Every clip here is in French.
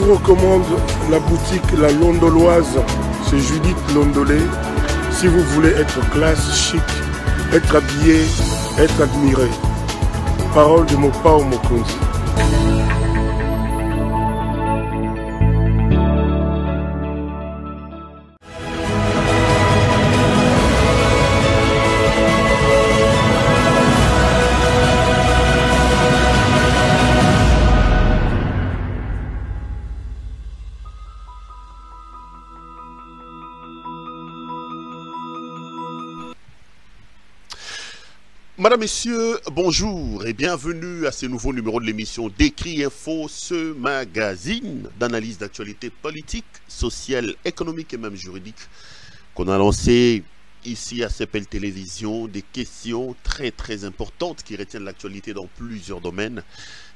vous recommande la boutique La Londoloise. C'est Judith Londolé. Si vous voulez être classe, chic, être habillé, être admiré. Parole de Mopao Mokonzi. Madame, Messieurs, bonjour et bienvenue à ce nouveau numéro de l'émission Décrit Info, ce magazine d'analyse d'actualité politique, sociale, économique et même juridique qu'on a lancé ici à CPL Télévision. Des questions très importantes qui retiennent l'actualité dans plusieurs domaines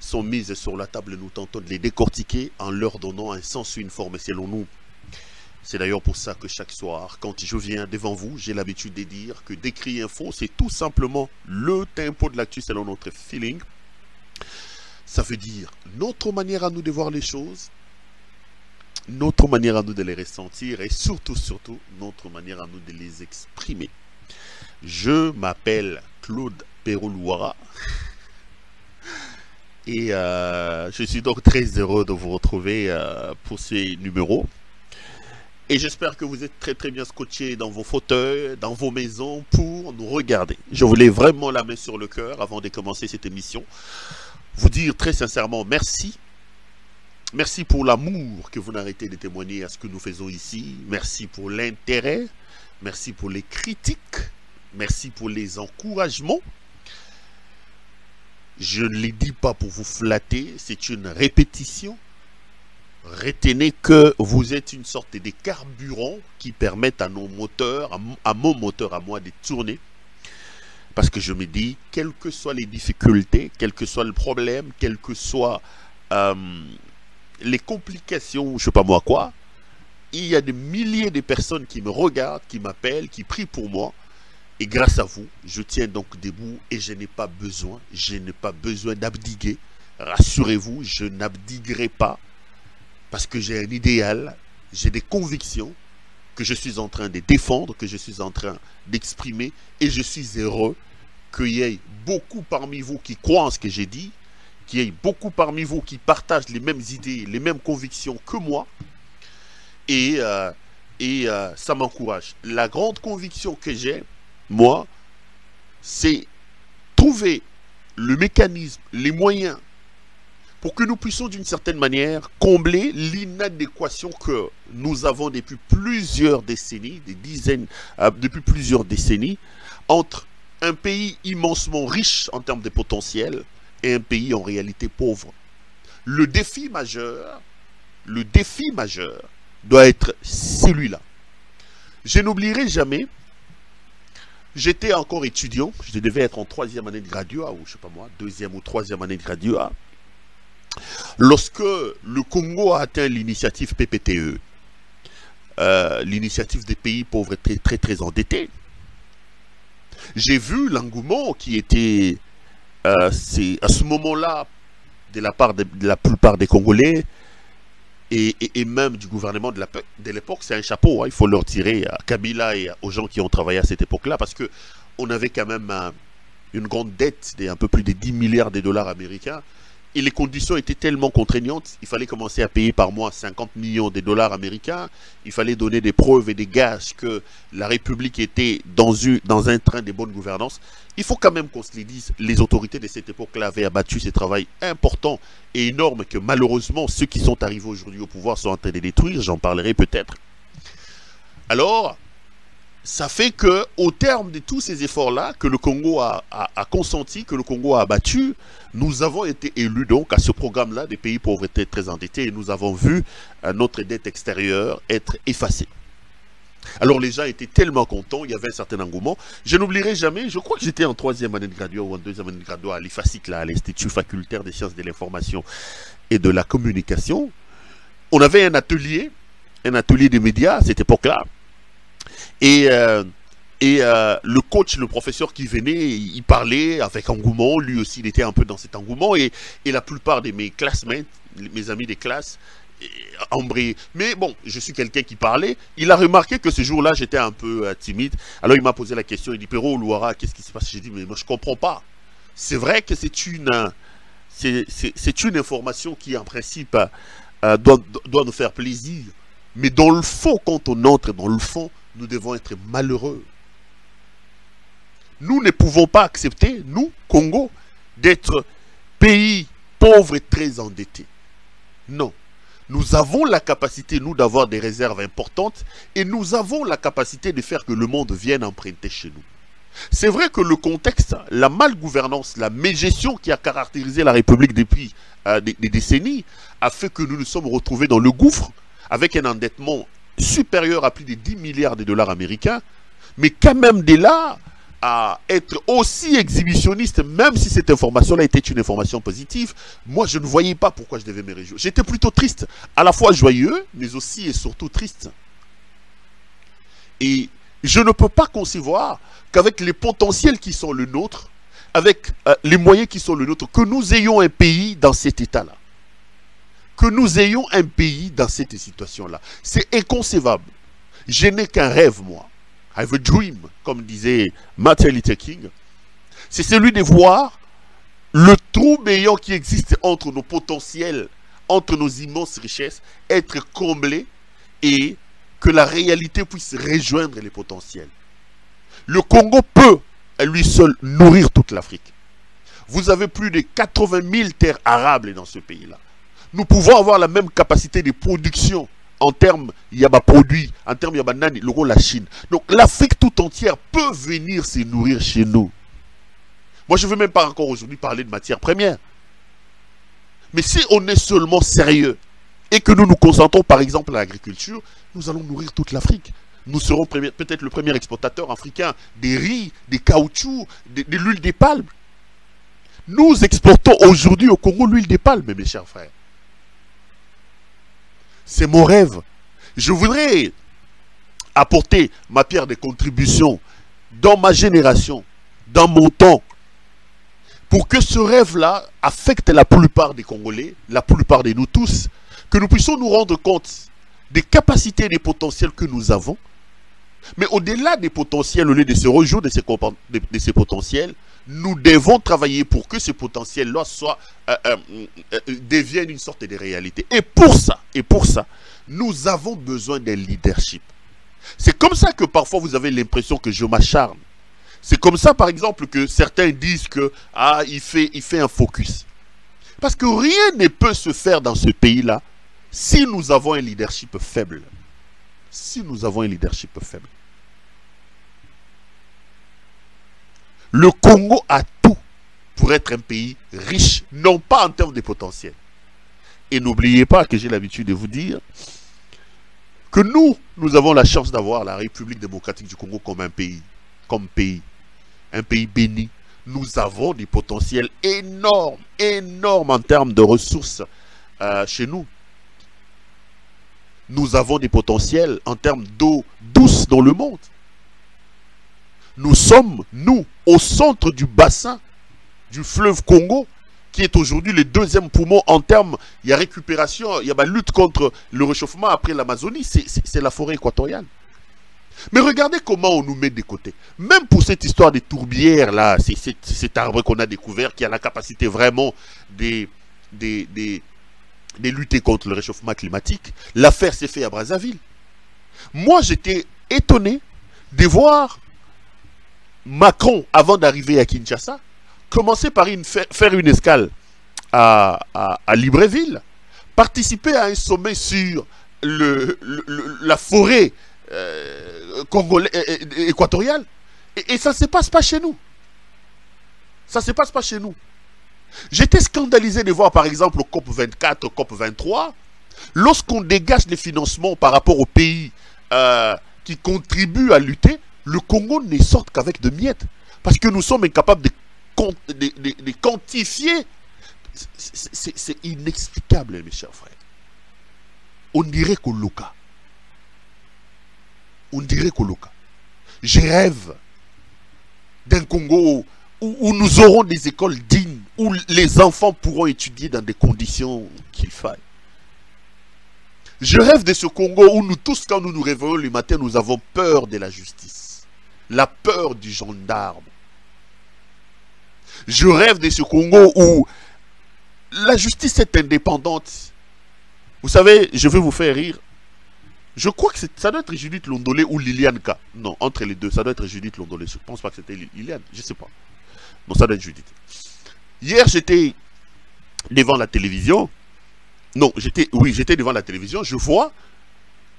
sont mises sur la table et nous tentons de les décortiquer en leur donnant un sens, une forme et selon nous. C'est d'ailleurs pour ça que chaque soir, quand je viens devant vous, j'ai l'habitude de dire que Décrit Info, c'est tout simplement le tempo de l'actu selon notre feeling. Ça veut dire notre manière à nous de voir les choses, notre manière à nous de les ressentir et surtout, notre manière à nous de les exprimer. Je m'appelle Claude Peroulouara et je suis donc très heureux de vous retrouver pour ces numéros. Et j'espère que vous êtes très bien scotchés dans vos fauteuils, dans vos maisons pour nous regarder. Je voulais vraiment la main sur le cœur avant de commencer cette émission. Vous dire très sincèrement merci. Merci pour l'amour que vous n'arrêtez de témoigner à ce que nous faisons ici. Merci pour l'intérêt. Merci pour les critiques. Merci pour les encouragements. Je ne les dis pas pour vous flatter, c'est une répétition. Retenez que vous êtes une sorte de carburant qui permettent à nos moteurs, à mon moteur, à moi de tourner. Parce que je me dis, quelles que soient les difficultés, quel que soit le problème, quelles que soient les complications, je ne sais pas moi quoi, il y a des milliers de personnes qui me regardent, qui m'appellent, qui prient pour moi. Et grâce à vous, je tiens donc debout et je n'ai pas besoin d'abdiguer. Rassurez-vous, je n'abdiguerai pas. Parce que j'ai un idéal, j'ai des convictions que je suis en train de défendre, que je suis en train d'exprimer. Et je suis heureux qu'il y ait beaucoup parmi vous qui croient en ce que j'ai dit, qu'il y ait beaucoup parmi vous qui partagent les mêmes idées, les mêmes convictions que moi. Et ça m'encourage. La grande conviction que j'ai, moi, c'est trouver le mécanisme, les moyens, pour que nous puissions d'une certaine manière combler l'inadéquation que nous avons depuis plusieurs décennies, depuis plusieurs décennies, entre un pays immensement riche en termes de potentiel et un pays en réalité pauvre. Le défi majeur doit être celui-là. Je n'oublierai jamais, j'étais encore étudiant, je devais être en 3e année de graduat, ou je sais pas moi, 2e ou 3e année de graduat, lorsque le Congo a atteint l'initiative PPTE, l'initiative des pays pauvres et très endettés, j'ai vu l'engouement qui était à ce moment-là de la part de la plupart des Congolais et même du gouvernement de l'époque. C'est un chapeau, hein, il faut leur tirer à Kabila et aux gens qui ont travaillé à cette époque-là, parce qu'on avait quand même une grande dette d'un peu plus de 10 milliards de dollars américains. Et les conditions étaient tellement contraignantes, il fallait commencer à payer par mois 50 millions de dollars américains. Il fallait donner des preuves et des gages que la République était dans un train de bonne gouvernance. Il faut quand même qu'on se le dise, les autorités de cette époque-là avaient abattu ce travail important et énorme que malheureusement ceux qui sont arrivés aujourd'hui au pouvoir sont en train de détruire. J'en parlerai peut-être. Alors, ça fait que, au terme de tous ces efforts-là, que le Congo a consenti, que le Congo a abattu, nous avons été élus donc à ce programme-là des pays pauvres et très endettés et nous avons vu notre dette extérieure être effacée. Alors les gens étaient tellement contents, il y avait un certain engouement. Je n'oublierai jamais, je crois que j'étais en 3e année de graduat ou en 2e année de graduat à l'IFASIC, à l'Institut facultaire des sciences de l'information et de la communication. On avait un atelier des médias à cette époque-là. Et le coach, le professeur qui venait, il parlait avec engouement, lui aussi il était un peu dans cet engouement, et la plupart de mes classmates, mes amis des classes, embrayé. Mais bon, je suis quelqu'un qui parlait. Il a remarqué que ce jour-là, j'étais un peu timide. Alors il m'a posé la question, il dit, Pero Louara, qu'est-ce qui se passe? J'ai dit, mais moi je comprends pas. C'est vrai que c'est une information qui, en principe, doit nous faire plaisir. Mais dans le fond, quand on entre dans le fond, nous devons être malheureux. Nous ne pouvons pas accepter, nous, Congo, d'être pays pauvre et très endetté. Non. Nous avons la capacité, nous, d'avoir des réserves importantes et nous avons la capacité de faire que le monde vienne emprunter chez nous. C'est vrai que le contexte, la malgouvernance, la mégestion qui a caractérisé la République depuis des décennies a fait que nous nous sommes retrouvés dans le gouffre avec un endettement supérieur à plus de 10 milliards de dollars américains, mais quand même de là à être aussi exhibitionniste, même si cette information-là était une information positive, moi je ne voyais pas pourquoi je devais me réjouir. J'étais plutôt triste, à la fois joyeux, mais aussi et surtout triste. Et je ne peux pas concevoir qu'avec les potentiels qui sont le nôtre, avec les moyens qui sont le nôtre, que nous ayons un pays dans cet état-là. Que nous ayons un pays dans cette situation-là. C'est inconcevable. Je n'ai qu'un rêve, moi. I have a dream, comme disait Martin Luther King. C'est celui de voir le trou béant qui existe entre nos potentiels, entre nos immenses richesses, être comblé et que la réalité puisse rejoindre les potentiels. Le Congo peut, à lui seul, nourrir toute l'Afrique. Vous avez plus de 80 000 terres arables dans ce pays-là. Nous pouvons avoir la même capacité de production en termes, il y a des produits, en termes, il y a banane, la Chine. Donc l'Afrique tout entière peut venir se nourrir chez nous. Moi, je ne veux même pas encore aujourd'hui parler de matières premières. Mais si on est seulement sérieux et que nous nous concentrons par exemple à l'agriculture, nous allons nourrir toute l'Afrique. Nous serons peut-être le premier exportateur africain des riz, des caoutchoucs, de l'huile des palmes. Nous exportons aujourd'hui au Congo l'huile des palmes, mes chers frères. C'est mon rêve. Je voudrais apporter ma pierre de contribution dans ma génération, dans mon temps, pour que ce rêve-là affecte la plupart des Congolais, la plupart de nous tous, que nous puissions nous rendre compte des capacités et des potentiels que nous avons. Mais au-delà des potentiels, au lieu de se réjouir de ces potentiels, nous devons travailler pour que ces potentiels-là deviennent une sorte de réalité. Et pour ça, nous avons besoin d'un leadership. C'est comme ça que parfois vous avez l'impression que je m'acharne. C'est comme ça, par exemple, que certains disent que il fait un focus. Parce que rien ne peut se faire dans ce pays-là si nous avons un leadership faible. Si nous avons un leadership faible. Le Congo a tout pour être un pays riche, non pas en termes de potentiel. Et n'oubliez pas que j'ai l'habitude de vous dire que nous avons la chance d'avoir la République démocratique du Congo comme un pays, un pays béni. Nous avons des potentiels énormes en termes de ressources chez nous. Nous avons des potentiels en termes d'eau douce dans le monde. Nous sommes, nous, au centre du bassin du fleuve Congo, qui est aujourd'hui le deuxième poumon en termes, il y a récupération, il y a la lutte contre le réchauffement après l'Amazonie, c'est la forêt équatoriale. Mais regardez comment on nous met de côté. Même pour cette histoire des tourbières, là, cet arbre qu'on a découvert, qui a la capacité vraiment de lutter contre le réchauffement climatique, l'affaire s'est faite à Brazzaville. Moi, j'étais étonné de voir Macron, avant d'arriver à Kinshasa, commencer par faire une escale à Libreville, participer à un sommet sur la forêt équatoriale, et ça ne se passe pas chez nous. Ça ne se passe pas chez nous. J'étais scandalisé de voir par exemple au COP 24, au COP 23, lorsqu'on dégage les financements par rapport aux pays qui contribuent à lutter, le Congo ne sort qu'avec de miettes. Parce que nous sommes incapables de quantifier. C'est inexplicable, mes chers frères. On dirait Koloka. On dirait Koloka. Je rêve d'un Congo où nous aurons des écoles dignes, où les enfants pourront étudier dans des conditions qu'il faille. Je rêve de ce Congo où nous tous, quand nous nous réveillons le matin, nous avons peur de la justice. La peur du gendarme. Je rêve de ce Congo où la justice est indépendante. Vous savez, je vais vous faire rire. Je crois que ça doit être Judith Londolé ou Liliane K. Non, entre les deux, ça doit être Judith Londolé. Je ne pense pas que c'était Liliane, je ne sais pas. Non, ça doit être Judith. Hier, j'étais devant la télévision. Non, j'étais devant la télévision. Je vois,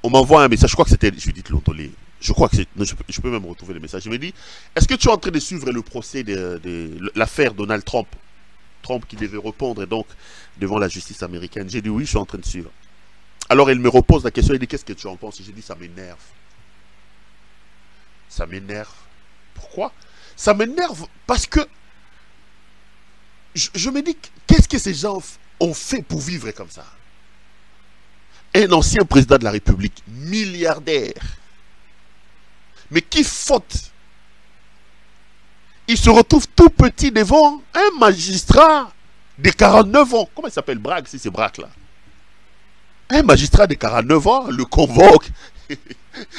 on m'envoie un message. Je crois que c'était Judith Londolé. Je crois que c'est. Je peux même retrouver le message. Je me dis, est-ce que tu es en train de suivre le procès de l'affaire Donald Trump? Trump qui devait répondre donc devant la justice américaine. J'ai dit oui, je suis en train de suivre. Alors elle me repose la question, elle dit qu'est-ce que tu en penses? J'ai dit ça m'énerve. Ça m'énerve. Pourquoi? Ça m'énerve parce que je me dis qu'est-ce que ces gens ont fait pour vivre comme ça? Un ancien président de la République, milliardaire. Mais qui faute? Il se retrouve tout petit devant un magistrat de 49 ans. Comment il s'appelle? Braque, si c'est Braque là. Un magistrat de 49 ans le convoque.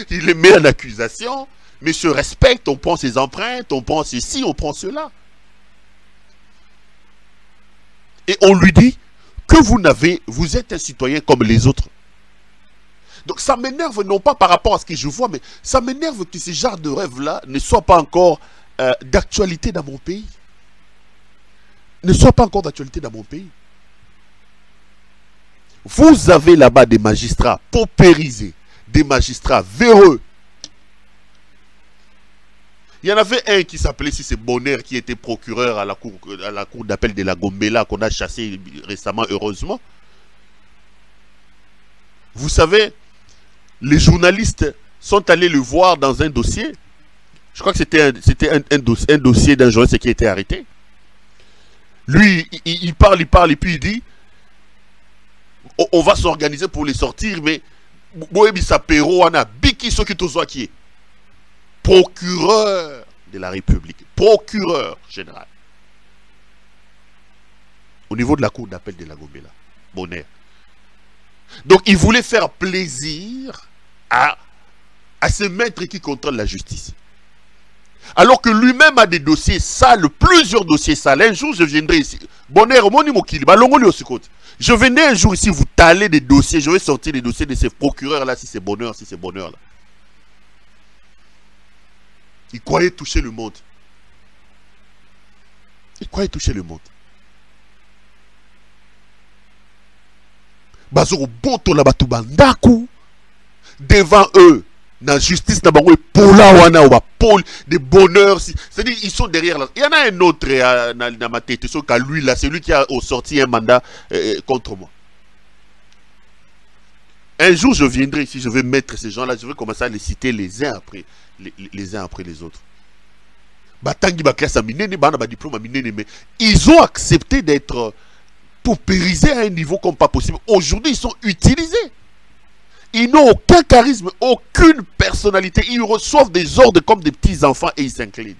Il le met en accusation. Monsieur respecte, on prend ses empreintes, on prend ceci, on prend cela. Et on lui dit que vous êtes un citoyen comme les autres. Donc ça m'énerve non pas par rapport à ce que je vois, mais ça m'énerve que ces genres de rêves-là ne soient pas encore d'actualité dans mon pays. Ne soient pas encore d'actualité dans mon pays. Vous avez là-bas des magistrats paupérisés, des magistrats véreux. Il y en avait un qui s'appelait, si c'est Bonner, qui était procureur à la cour d'appel de la Gombela, qu'on a chassé récemment, heureusement. Vous savez, les journalistes sont allés le voir dans un dossier. Je crois que c'était un dossier d'un journaliste qui a été arrêté. Lui, il parle, et puis il dit on va s'organiser pour les sortir, mais procureur de la République, procureur général, au niveau de la cour d'appel de la Gombela, Bonner. Donc il voulait faire plaisir à ce maître qui contrôle la justice. Alors que lui-même a des dossiers sales, plusieurs dossiers sales. Un jour, je viendrai ici. Bonner, je viendrai un jour ici vous taler des dossiers. Je vais sortir des dossiers de ces procureurs-là, si c'est Bonheur, si c'est Bonheur-là. Il croyait toucher le monde. Il croyait toucher le monde. Bazoro boto la batubandaku devant eux. Dans la justice, dans des bonheurs, c'est-à-dire ils sont derrière là. Il y en a un autre dans ma tête, lui là, c'est lui qui a sorti un mandat contre moi. Un jour je viendrai ici, je vais mettre ces gens-là, je vais commencer à les citer les uns après les autres. Mais ils ont accepté d'être paupérisés à un niveau comme pas possible. Aujourd'hui, ils sont utilisés. Ils n'ont aucun charisme, aucune personnalité. Ils reçoivent des ordres comme des petits enfants et ils s'inclinent.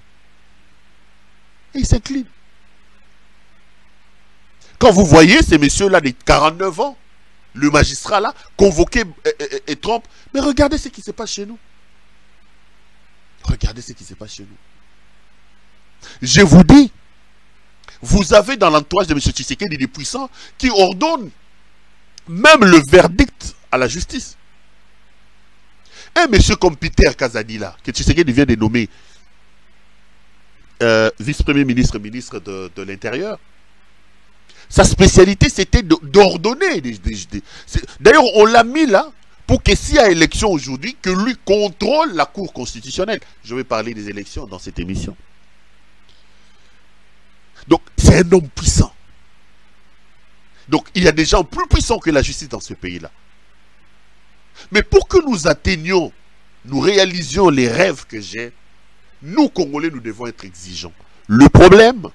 Et ils s'inclinent. Quand vous voyez ces messieurs-là de 49 ans, le magistrat là, convoqué et Trump, mais regardez ce qui se passe chez nous. Regardez ce qui se passe chez nous. Je vous dis, vous avez dans l'entourage de M. Tshisekedi des puissants qui ordonnent même le verdict à la justice. Un monsieur comme Peter Kazadi là, que Tshisekedi vient de nommer vice-premier ministre, ministre de l'Intérieur, sa spécialité c'était d'ordonner. D'ailleurs, on l'a mis là pour que s'il y a élection aujourd'hui, que lui contrôle la Cour constitutionnelle. Je vais parler des élections dans cette émission. Donc, c'est un homme puissant. Donc, il y a des gens plus puissants que la justice dans ce pays-là. Mais pour que nous atteignions, nous réalisions les rêves que j'ai, nous, Congolais, nous devons être exigeants. Le problème,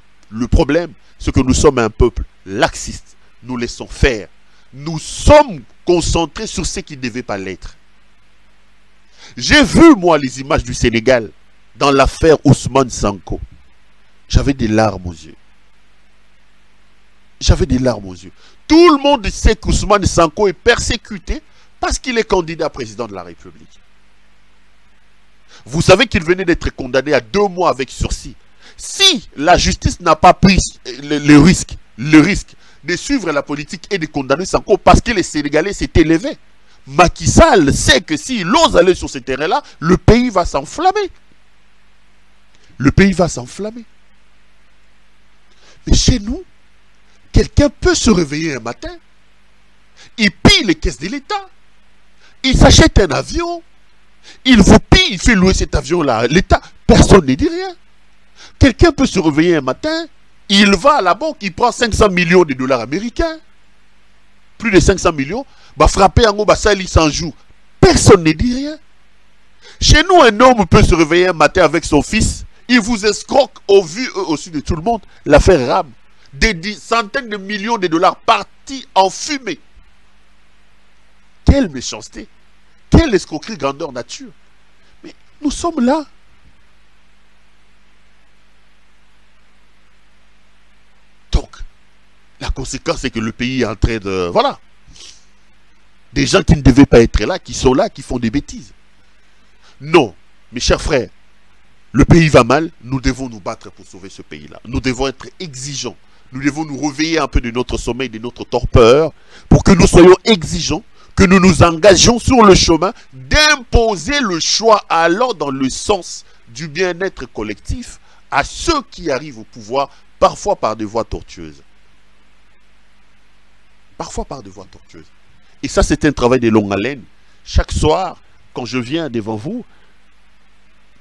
c'est que nous sommes un peuple laxiste. Nous laissons faire. Nous sommes concentrés sur ce qui ne devait pas l'être. J'ai vu, moi, les images du Sénégal dans l'affaire Ousmane Sanko. J'avais des larmes aux yeux. J'avais des larmes aux yeux. Tout le monde sait qu'Ousmane Sanko est persécuté Parce qu'il est candidat président de la République. Vous savez qu'il venait d'être condamné à 2 mois avec sursis. Si la justice n'a pas pris le risque de suivre la politique et de condamner Sanko parce que les Sénégalais s'est élevé, Macky Sall sait que s'il ose aller sur ce terrain-là, le pays va s'enflammer. Le pays va s'enflammer. Mais chez nous, quelqu'un peut se réveiller un matin, il pille les caisses de l'État, il s'achète un avion, il vous pille, il fait louer cet avion-là à l'État, personne ne dit rien. Quelqu'un peut se réveiller un matin, il va à la banque, il prend 500 millions de dollars américains, plus de 500 millions, va frapper en haut, va salir 100 jours. Personne ne dit rien. Chez nous, un homme peut se réveiller un matin avec son fils, il vous escroque au vu au-dessus de tout le monde. L'affaire Ram, des centaines de millions de dollars partis en fumée. Quelle méchanceté, quelle escroquerie grandeur nature. Mais nous sommes là. Donc, la conséquence, c'est que le pays est en train de... Voilà. Des gens qui ne devaient pas être là, qui sont là, qui font des bêtises. Non, mes chers frères, le pays va mal, nous devons nous battre pour sauver ce pays-là. Nous devons être exigeants. Nous devons nous réveiller un peu de notre sommeil, de notre torpeur, pour que nous soyons exigeants, que nous nous engagions sur le chemin d'imposer le choix allant dans le sens du bien-être collectif à ceux qui arrivent au pouvoir, parfois par des voies tortueuses. Parfois par des voies tortueuses. Et ça, c'est un travail de longue haleine. Chaque soir, quand je viens devant vous,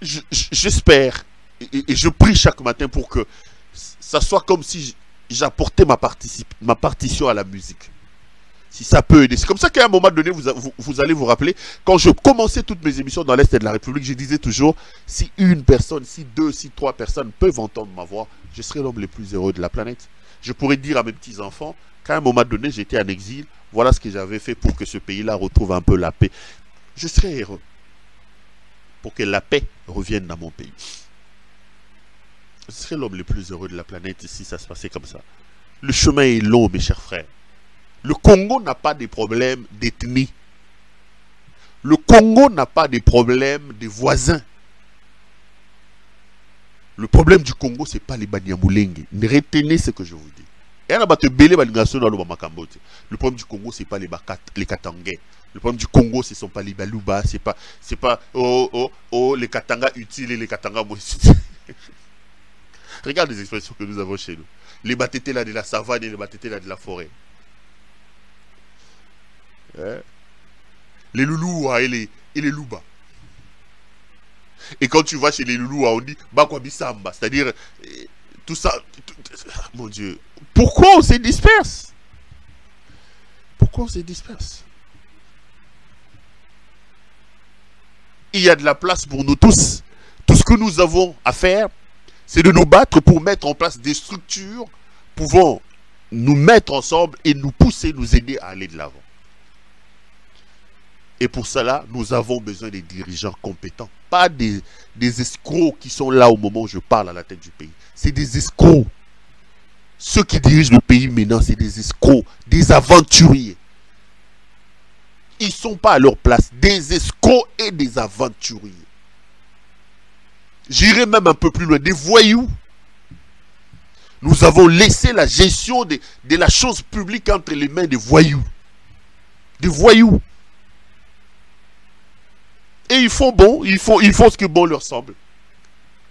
j'espère et je prie chaque matin pour que ça soit comme si j'apportais ma partition à la musique. Si ça peut aider. C'est comme ça qu'à un moment donné, vous allez vous rappeler, quand je commençais toutes mes émissions dans l'Est de la République, je disais toujours, si une personne, si 2, si 3 personnes peuvent entendre ma voix, je serai l'homme le plus heureux de la planète. Je pourrais dire à mes petits-enfants qu'à un moment donné, j'étais en exil, voilà ce que j'avais fait pour que ce pays-là retrouve un peu la paix. Je serais heureux pour que la paix revienne dans mon pays. Je serais l'homme le plus heureux de la planète si ça se passait comme ça. Le chemin est long, mes chers frères. Le Congo n'a pas de problème d'ethnie. Le Congo n'a pas de problème de voisins. Le problème du Congo, ce n'est pas les Banyamulenge. Retenez ce que je vous dis. Le problème du Congo, ce n'est pas les Katangais. Le problème du Congo, ce ne sont pas les Baluba. Ce n'est pas les Katanga utiles et les Katanga moyens. Regarde les expressions que nous avons chez nous. Les Batétés là de la savane et les Batétés là de la forêt. Les Loulous et les Louba. Et quand tu vas chez les Loulous, on dit Bakwabisamba. C'est-à-dire, tout ça. Mon Dieu. Pourquoi on se disperse? Pourquoi on se disperse? Il y a de la place pour nous tous. Tout ce que nous avons à faire, c'est de nous battre pour mettre en place des structures pouvant nous mettre ensemble et nous pousser, nous aider à aller de l'avant. Et pour cela, nous avons besoin des dirigeants compétents. Pas des escrocs qui sont là au moment où je parle à la tête du pays. C'est des escrocs. Ceux qui dirigent le pays maintenant, c'est des escrocs, des aventuriers. Ils ne sont pas à leur place. Des escrocs et des aventuriers. J'irai même un peu plus loin. Des voyous. Nous avons laissé la gestion de la chose publique entre les mains des voyous. Des voyous. Et ils font bon, ils font ce qui bon leur semble.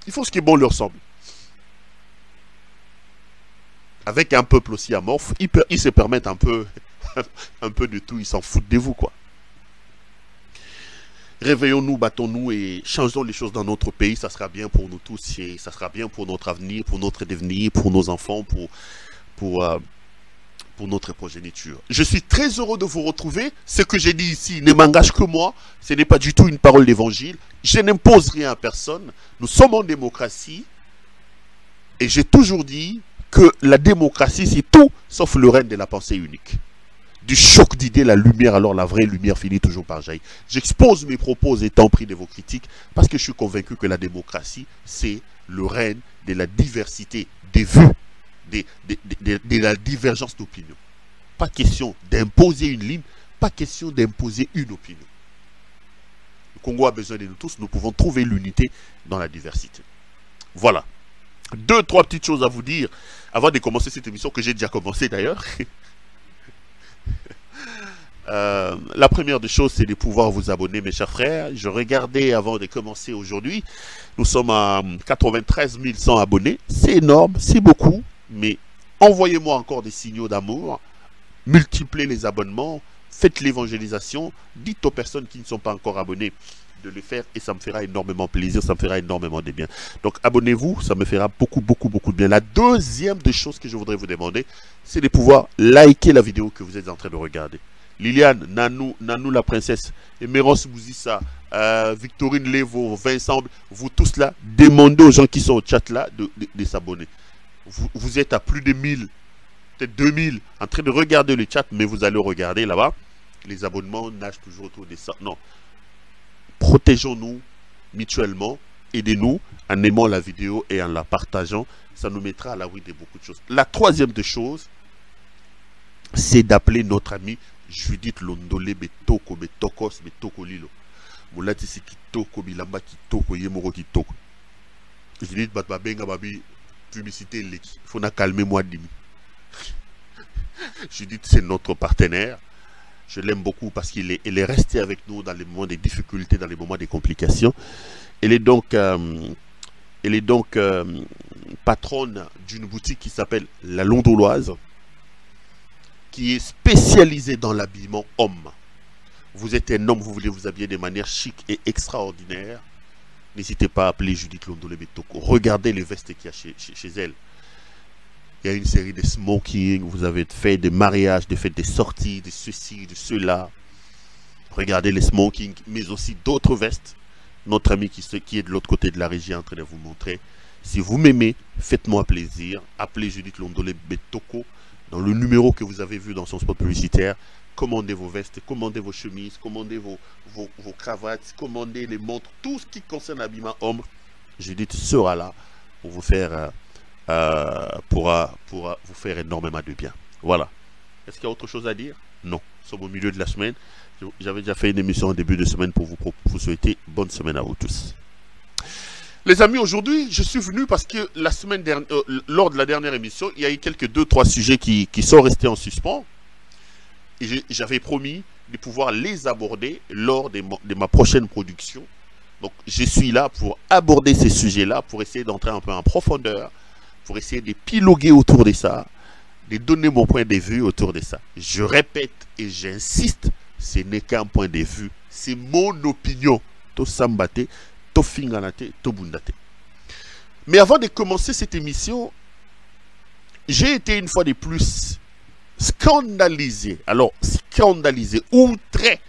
Ils font ce qui bon leur semble. Avec un peuple aussi amorphe, ils se permettent un peu de tout, ils s'en foutent de vous, quoi. Réveillons-nous, battons-nous et changeons les choses dans notre pays, ça sera bien pour nous tous, et ça sera bien pour notre avenir, pour notre devenir, pour nos enfants, pour notre progéniture. Je suis très heureux de vous retrouver. Ce que j'ai dit ici ne m'engage que moi. Ce n'est pas du tout une parole d'évangile. Je n'impose rien à personne. Nous sommes en démocratie. Et j'ai toujours dit que la démocratie, c'est tout sauf le règne de la pensée unique. Du choc d'idées, la lumière, alors la vraie lumière finit toujours par jaillir. J'expose mes propos étant pris de vos critiques parce que je suis convaincu que la démocratie, c'est le règne de la diversité des vues, de la divergence d'opinion. Pas question d'imposer une ligne, pas question d'imposer une opinion. Le Congo a besoin de nous tous, nous pouvons trouver l'unité dans la diversité. Voilà. 2-3 petites choses à vous dire avant de commencer cette émission que j'ai déjà commencé d'ailleurs. La première des choses, c'est de pouvoir vous abonner, mes chers frères. Je regardais avant de commencer aujourd'hui. Nous sommes à 93 100 abonnés. C'est énorme, c'est beaucoup. Mais envoyez-moi encore des signaux d'amour. Multipliez les abonnements. Faites l'évangélisation. Dites aux personnes qui ne sont pas encore abonnées de le faire. Et ça me fera énormément plaisir. Ça me fera énormément de bien. Donc abonnez-vous. Ça me fera beaucoup de bien. La deuxième des choses que je voudrais vous demander, c'est de pouvoir liker la vidéo que vous êtes en train de regarder. Liliane, Nanou la princesse, Emeros Bouzissa, Victorine Levo, Vincent, vous tous là, demandez aux gens qui sont au chat là de s'abonner. Vous êtes à plus de 1000, peut-être 2000, en train de regarder le chat, mais vous allez regarder là-bas. Les abonnements nagent toujours autour de ça. Non. Protégeons-nous mutuellement, aidez-nous en aimant la vidéo et en la partageant. Ça nous mettra à l'abri de beaucoup de choses. La troisième des choses, c'est d'appeler notre ami Judith Londolé Betoko Betokos Betoko Lilo. Moulati si kitoko bilamba kitoko yemoro kitoko. Judith Batbabenga babi publicité leki. Faut na calmer moi dimi. Judith c'est notre partenaire. Je l'aime beaucoup parce qu'il est resté avec nous dans les moments de difficultés, dans les moments de complications. Elle est donc patronne d'une boutique qui s'appelle La Londoloise, qui est spécialisé dans l'habillement homme. Vous êtes un homme, vous voulez vous habiller de manière chic et extraordinaire, n'hésitez pas à appeler Judith Londolé Betoko. Regardez les vestes qu'il y a chez elle. Il y a une série de smoking, vous avez fait des mariages, des fêtes, des sorties, de ceci, de cela. Regardez les smokings, mais aussi d'autres vestes. Notre ami qui est de l'autre côté de la régie est en train de vous montrer. Si vous m'aimez, faites-moi plaisir. Appelez Judith Londolé Betoko. Dans le numéro que vous avez vu dans son spot publicitaire, commandez vos vestes, commandez vos chemises, commandez vos cravates, commandez les montres, tout ce qui concerne l'habillement homme. Judith sera là pour vous faire, pourra vous faire énormément de bien. Voilà. Est-ce qu'il y a autre chose à dire? Non. Nous sommes au milieu de la semaine. J'avais déjà fait une émission en début de semaine pour vous souhaiter bonne semaine à vous tous. Les amis, aujourd'hui, je suis venu parce que la semaine dernière, lors de la dernière émission, il y a eu quelques 2-3 sujets qui sont restés en suspens. Et j'avais promis de pouvoir les aborder lors de ma prochaine production. Donc, je suis là pour aborder ces sujets-là, pour essayer d'entrer un peu en profondeur, pour essayer de piloguer autour de ça, de donner mon point de vue autour de ça. Je répète et j'insiste, ce n'est qu'un point de vue, c'est mon opinion. Tout sambate. Mais avant de commencer cette émission, j'ai été une fois de plus scandalisé, outré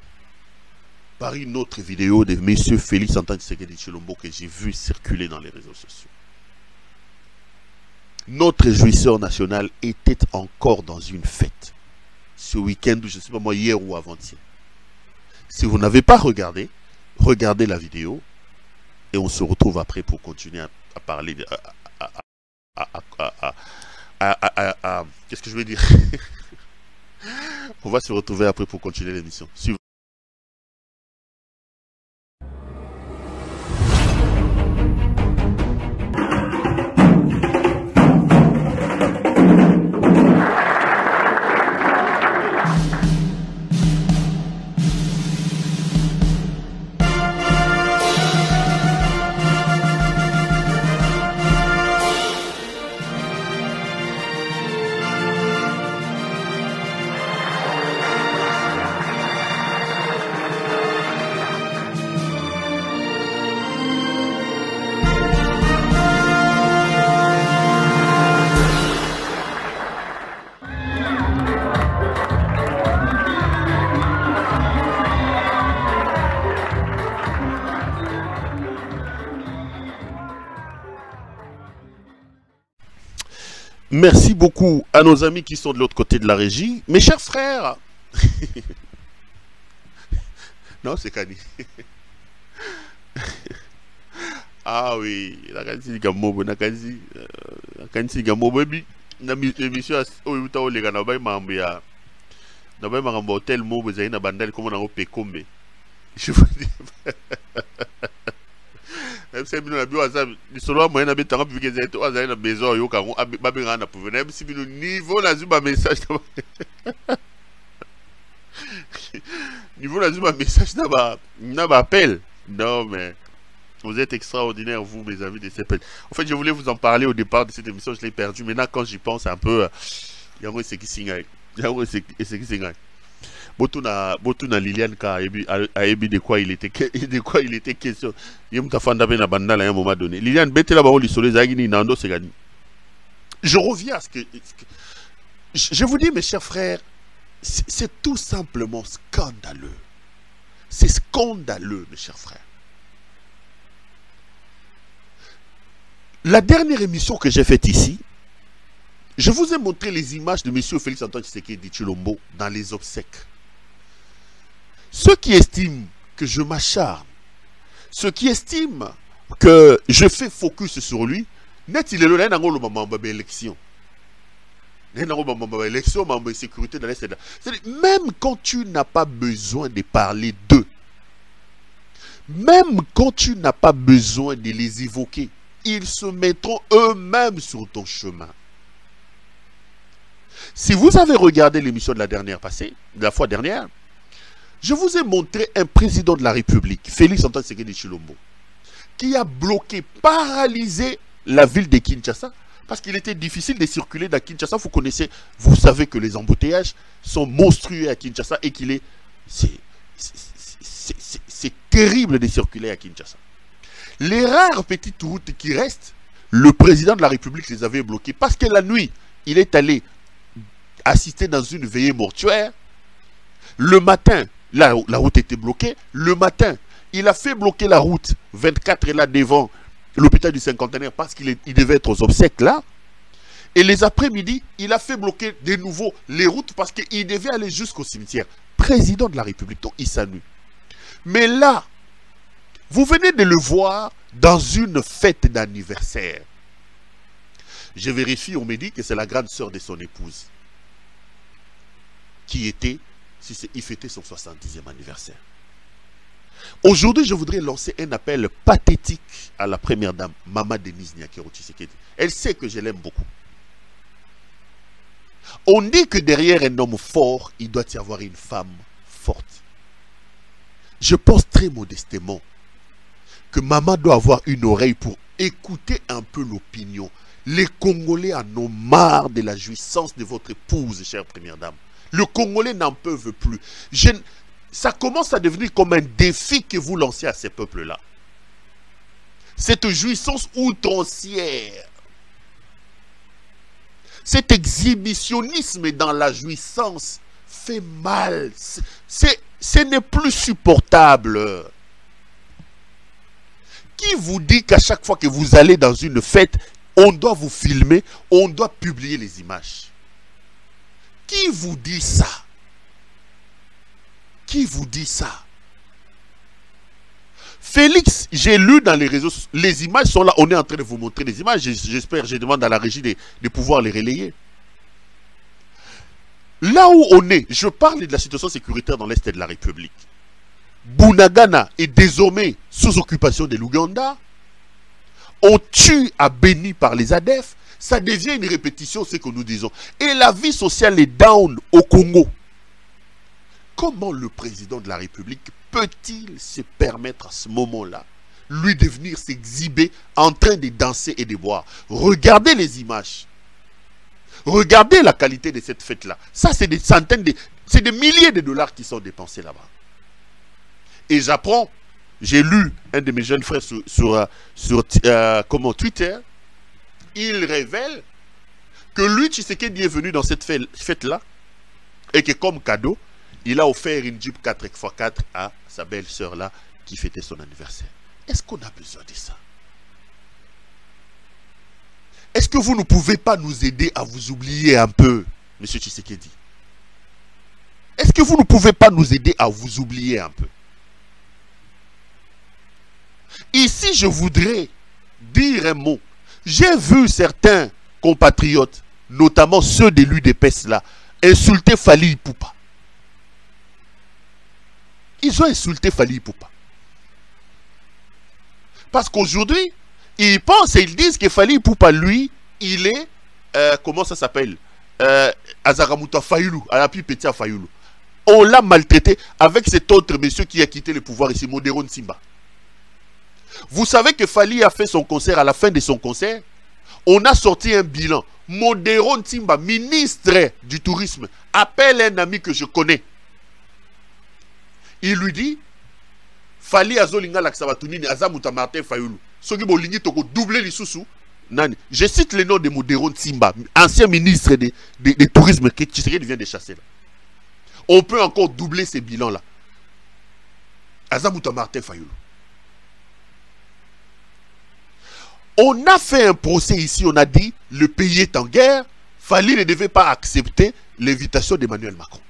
par une autre vidéo de M. Félix Antoine Tshisekedi Tshilombo que j'ai vu circuler dans les réseaux sociaux. Notre jouisseur national était encore dans une fête ce week-end, je ne sais pas moi, hier ou avant-hier. Si vous n'avez pas regardé, regardez la vidéo. Et on se retrouve après pour continuer à parler qu'est-ce que je veux dire? On va se retrouver après pour continuer l'émission. Merci beaucoup à nos amis qui sont de l'autre côté de la régie. Mes chers frères. Non, c'est Kani. Ah oui, la Kansi Gamobo, la Kansi Gamobo, la émission D'abord, je vais hôtel mo bezaï na bandal comme on a Pekombe. Je vous dis. Même si nous avons ça, nous sommes moyen d'habiter en plus que c'est toi, ça une maison yo quand on babé rana pour venir. Même si nous niveau la zuma message. Niveau la zuma message n'a pas appel. Non mais vous êtes extraordinaires vous mes amis de CPL. En fait, je voulais vous en parler au départ de cette émission, je l'ai perdu. Maintenant quand j'y pense un peu, il y a un c'est qui signe. Botuna Liliane a ébi de quoi il était question. Je Liliane je reviens à ce que je vous dis mes chers frères, c'est tout simplement scandaleux. C'est scandaleux mes chers frères. La dernière émission que j'ai faite ici, je vous ai montré les images de M. Félix Antoine Tshisekedi Tshilombo dans les obsèques. Ceux qui estiment que je m'acharne, ceux qui estiment que je fais focus sur lui, net il est là dans le moment de l'élection. L'élection, de sécurité dans l'Est. Même quand tu n'as pas besoin de parler d'eux, même quand tu n'as pas besoin de les évoquer, ils se mettront eux-mêmes sur ton chemin. Si vous avez regardé l'émission de la fois dernière, je vous ai montré un président de la République, Félix Antoine Tshisekedi Tshilombo, qui a bloqué, paralysé la ville de Kinshasa, parce qu'il était difficile de circuler dans Kinshasa. Vous savez que les embouteillages sont monstrueux à Kinshasa et qu'il est... C'est terrible de circuler à Kinshasa. Les rares petites routes qui restent, le président de la République les avait bloquées parce que la nuit, il est allé assister dans une veillée mortuaire. Le matin, la route était bloquée. Le matin, il a fait bloquer la route 24 là devant l'hôpital du Cinquantenaire parce qu'il devait être aux obsèques là. Et les après-midi, il a fait bloquer de nouveau les routes parce qu'il devait aller jusqu'au cimetière. Président de la République, donc il s'ennuie. Mais là, vous venez de le voir dans une fête d'anniversaire. Je vérifie, on me dit que c'est la grande sœur de son épouse qui était, il fêtait son 70e anniversaire. Aujourd'hui, je voudrais lancer un appel pathétique à la première dame, Maman Denise Nyakero Tshisekedi. Elle sait que je l'aime beaucoup. On dit que derrière un homme fort, il doit y avoir une femme forte. Je pense très modestement que maman doit avoir une oreille pour écouter un peu l'opinion. Les Congolais en ont marre de la jouissance de votre épouse, chère première dame. Le Congolais n'en peuvent plus. Ça commence à devenir comme un défi que vous lancez à ces peuples-là. Cette jouissance outrancière. Cet exhibitionnisme dans la jouissance fait mal. Ce n'est plus supportable. Qui vous dit qu'à chaque fois que vous allez dans une fête, on doit vous filmer, on doit publier les images? Qui vous dit ça? Qui vous dit ça? Félix, j'ai lu dans les réseaux, les images sont là, on est en train de vous montrer les images, j'espère, je demande à la régie de pouvoir les relayer. Là où on est, je parle de la situation sécuritaire dans l'Est de la République. Bunagana est désormais sous occupation de l'Ouganda. On tue à Béni par les ADF. Ça devient une répétition, ce que nous disons. Et la vie sociale est down au Congo. Comment le président de la République peut-il se permettre à ce moment-là, lui de venir s'exhiber en train de danser et de boire? Regardez les images. Regardez la qualité de cette fête-là. Ça, c'est des centaines c'est des milliers de dollars qui sont dépensés là-bas. Et j'apprends, j'ai lu un de mes jeunes frères sur Twitter, il révèle que lui, Tshisekedi est venu dans cette fête-là et que comme cadeau, il a offert une Jeep 4x4 à sa belle-sœur là qui fêtait son anniversaire. Est-ce qu'on a besoin de ça? Est-ce que vous ne pouvez pas nous aider à vous oublier un peu, M. Tshisekedi? Est-ce que vous ne pouvez pas nous aider à vous oublier un peu? Ici, je voudrais dire un mot. J'ai vu certains compatriotes, notamment ceux de l'UDPS là, insulter Fally Ipupa. Ils ont insulté Fally Ipupa. Parce qu'aujourd'hui, ils pensent et ils disent que Fally Ipupa, lui, il est, comment ça s'appelle, Azaramuta Fayulu, Alapi Petia Fayulu. On l'a maltraité avec cet autre monsieur qui a quitté le pouvoir ici, Modero Nsimba. Vous savez que Fally a fait son concert, à la fin de son concert, on a sorti un bilan. Modero Nsimba, ministre du tourisme, appelle un ami que je connais. Il lui dit, Fally Azolinga Laksabatunini, Azamuta Martin Fayulu. Soki bolingi toko doubler les sous. Je cite le nom de Modero Nsimba, ancien ministre de tourisme qui vient de chasser là. On peut encore doubler ces bilans-là. Azamuta Martin Fayulu. On a fait un procès ici, on a dit, le pays est en guerre, Fally ne devait pas accepter l'invitation d'Emmanuel Macron.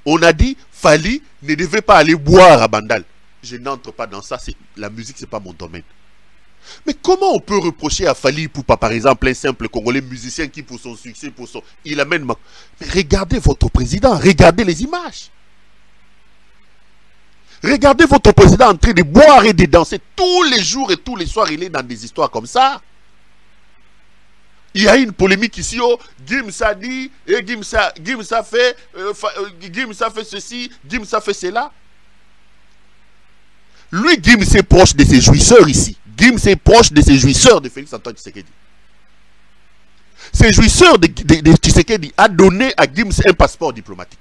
On a dit, Fally ne devait pas aller boire à Bandal. Je n'entre pas dans ça, la musique, ce n'est pas mon domaine. Mais comment on peut reprocher à Fally Ipupa, par exemple, un simple Congolais musicien qui, pour son succès, il amène... Mais regardez votre président, regardez les images. Regardez votre président en train de boire et de danser tous les jours et tous les soirs, il est dans des histoires comme ça. Il y a une polémique ici, oh, Gimsa dit, et Gimsa fait ceci, Gimsa fait cela. Lui, Gims est proche de ses jouisseurs ici. Gims est proche de ses jouisseurs de Félix Antoine Tshisekedi. Ces jouisseurs de Tshisekedi a donné à Gims un passeport diplomatique.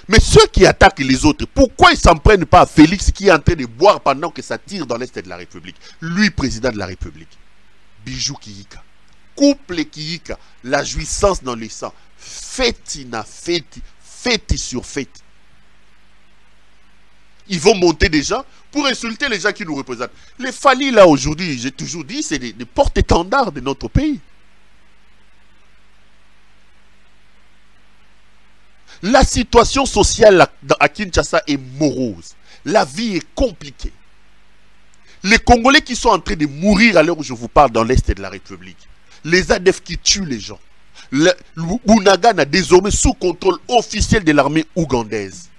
Mais ceux qui attaquent les autres, pourquoi ils ne s'en prennent pas à Félix qui est en train de boire pendant que ça tire dans l'Est de la République? Lui, président de la République. Bijou Kiyika. Couple Kiyika. La jouissance dans les sangs. Fétina, fête sur fête. Ils vont monter des gens pour insulter les gens qui nous représentent. Les Fally là aujourd'hui, j'ai toujours dit, c'est des porte-étendards de notre pays. La situation sociale à Kinshasa est morose. La vie est compliquée. Les Congolais qui sont en train de mourir à l'heure où je vous parle dans l'Est de la République. Les ADF qui tuent les gens. Bunagana désormais sous contrôle officiel de l'armée ougandaise.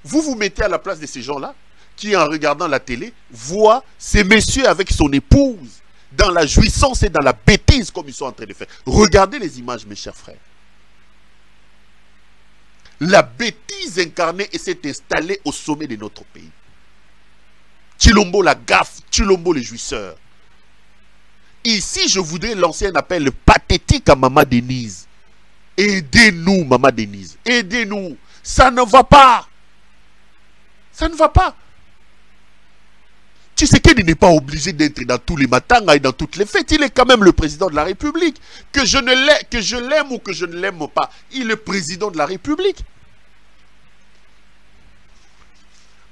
Vous vous mettez à la place de ces gens-là qui, en regardant la télé, voient ces messieurs avec son épouse dans la jouissance et dans la bêtise comme ils sont en train de faire. Regardez les images, mes chers frères. La bêtise incarnée s'est installée au sommet de notre pays. Tshilombo la gaffe, Tshilombo les jouisseurs. Ici, je voudrais lancer un appel pathétique à Maman Denise. Aidez-nous, Maman Denise. Aidez-nous. Ça ne va pas. Ça ne va pas. Tshisekedi n'est pas obligé d'être dans tous les matanga et dans toutes les fêtes. Il est quand même le président de la République. Que je l'aime ou que je ne l'aime pas, il est président de la République.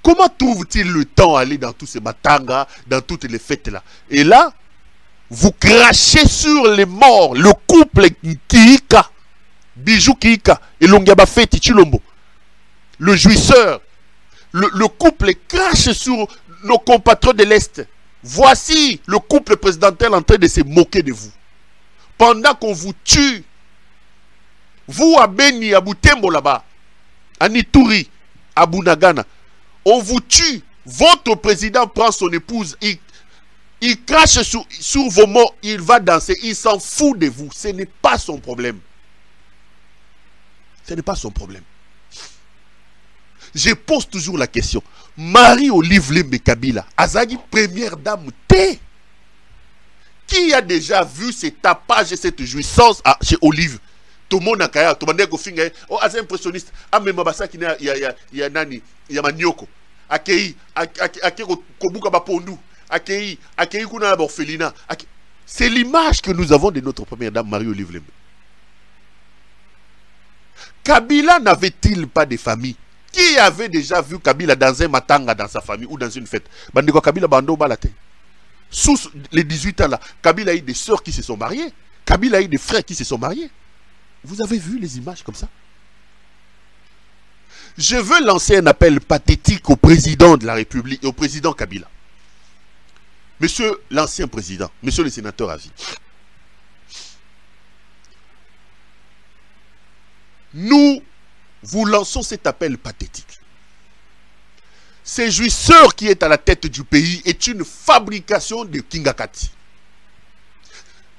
Comment trouve-t-il le temps d'aller dans tous ces matanga, dans toutes les fêtes là? Et là, vous crachez sur les morts, le couple Kiyika, Bijou Kiyika et Longiaba Feti Tshilombo, le jouisseur. Le couple crache sur nos compatriotes de l'Est. Voici le couple présidentiel en train de se moquer de vous. Pendant qu'on vous tue, vous à Beni, à Butembo là-bas, à Nituri, à Bunagana, on vous tue. Votre président prend son épouse, il crache sur vos morts, il va danser, il s'en fout de vous. Ce n'est pas son problème. Ce n'est pas son problème. Je pose toujours la question. Marie-Olive Lembe Kabila, Azagi, première dame, qui a déjà vu ce tapage et cette jouissance chez Olive? Tout le monde a kaya, tout le monde a fait oh, as impressionniste. Ah, mais Mabasa qui n'a, il y a Nani, il y a Manioko. Akei, Kobuka Bapondu. Akei, Kuna Borfelina. C'est l'image que nous avons de notre première dame, Marie-Olive Lembe. Kabila n'avait-il pas de famille? Qui avait déjà vu Kabila dans un matanga dans sa famille ou dans une fête? Bandeko Kabila Bando Balate. Sous les 18 ans là, Kabila a eu des sœurs qui se sont mariées. Kabila a eu des frères qui se sont mariés. Vous avez vu les images comme ça? Je veux lancer un appel pathétique au président de la République et au président Kabila. Monsieur l'ancien président, monsieur le sénateur à vie. Nous vous lançons cet appel pathétique. Ce jouisseur qui est à la tête du pays est une fabrication de Kingakati.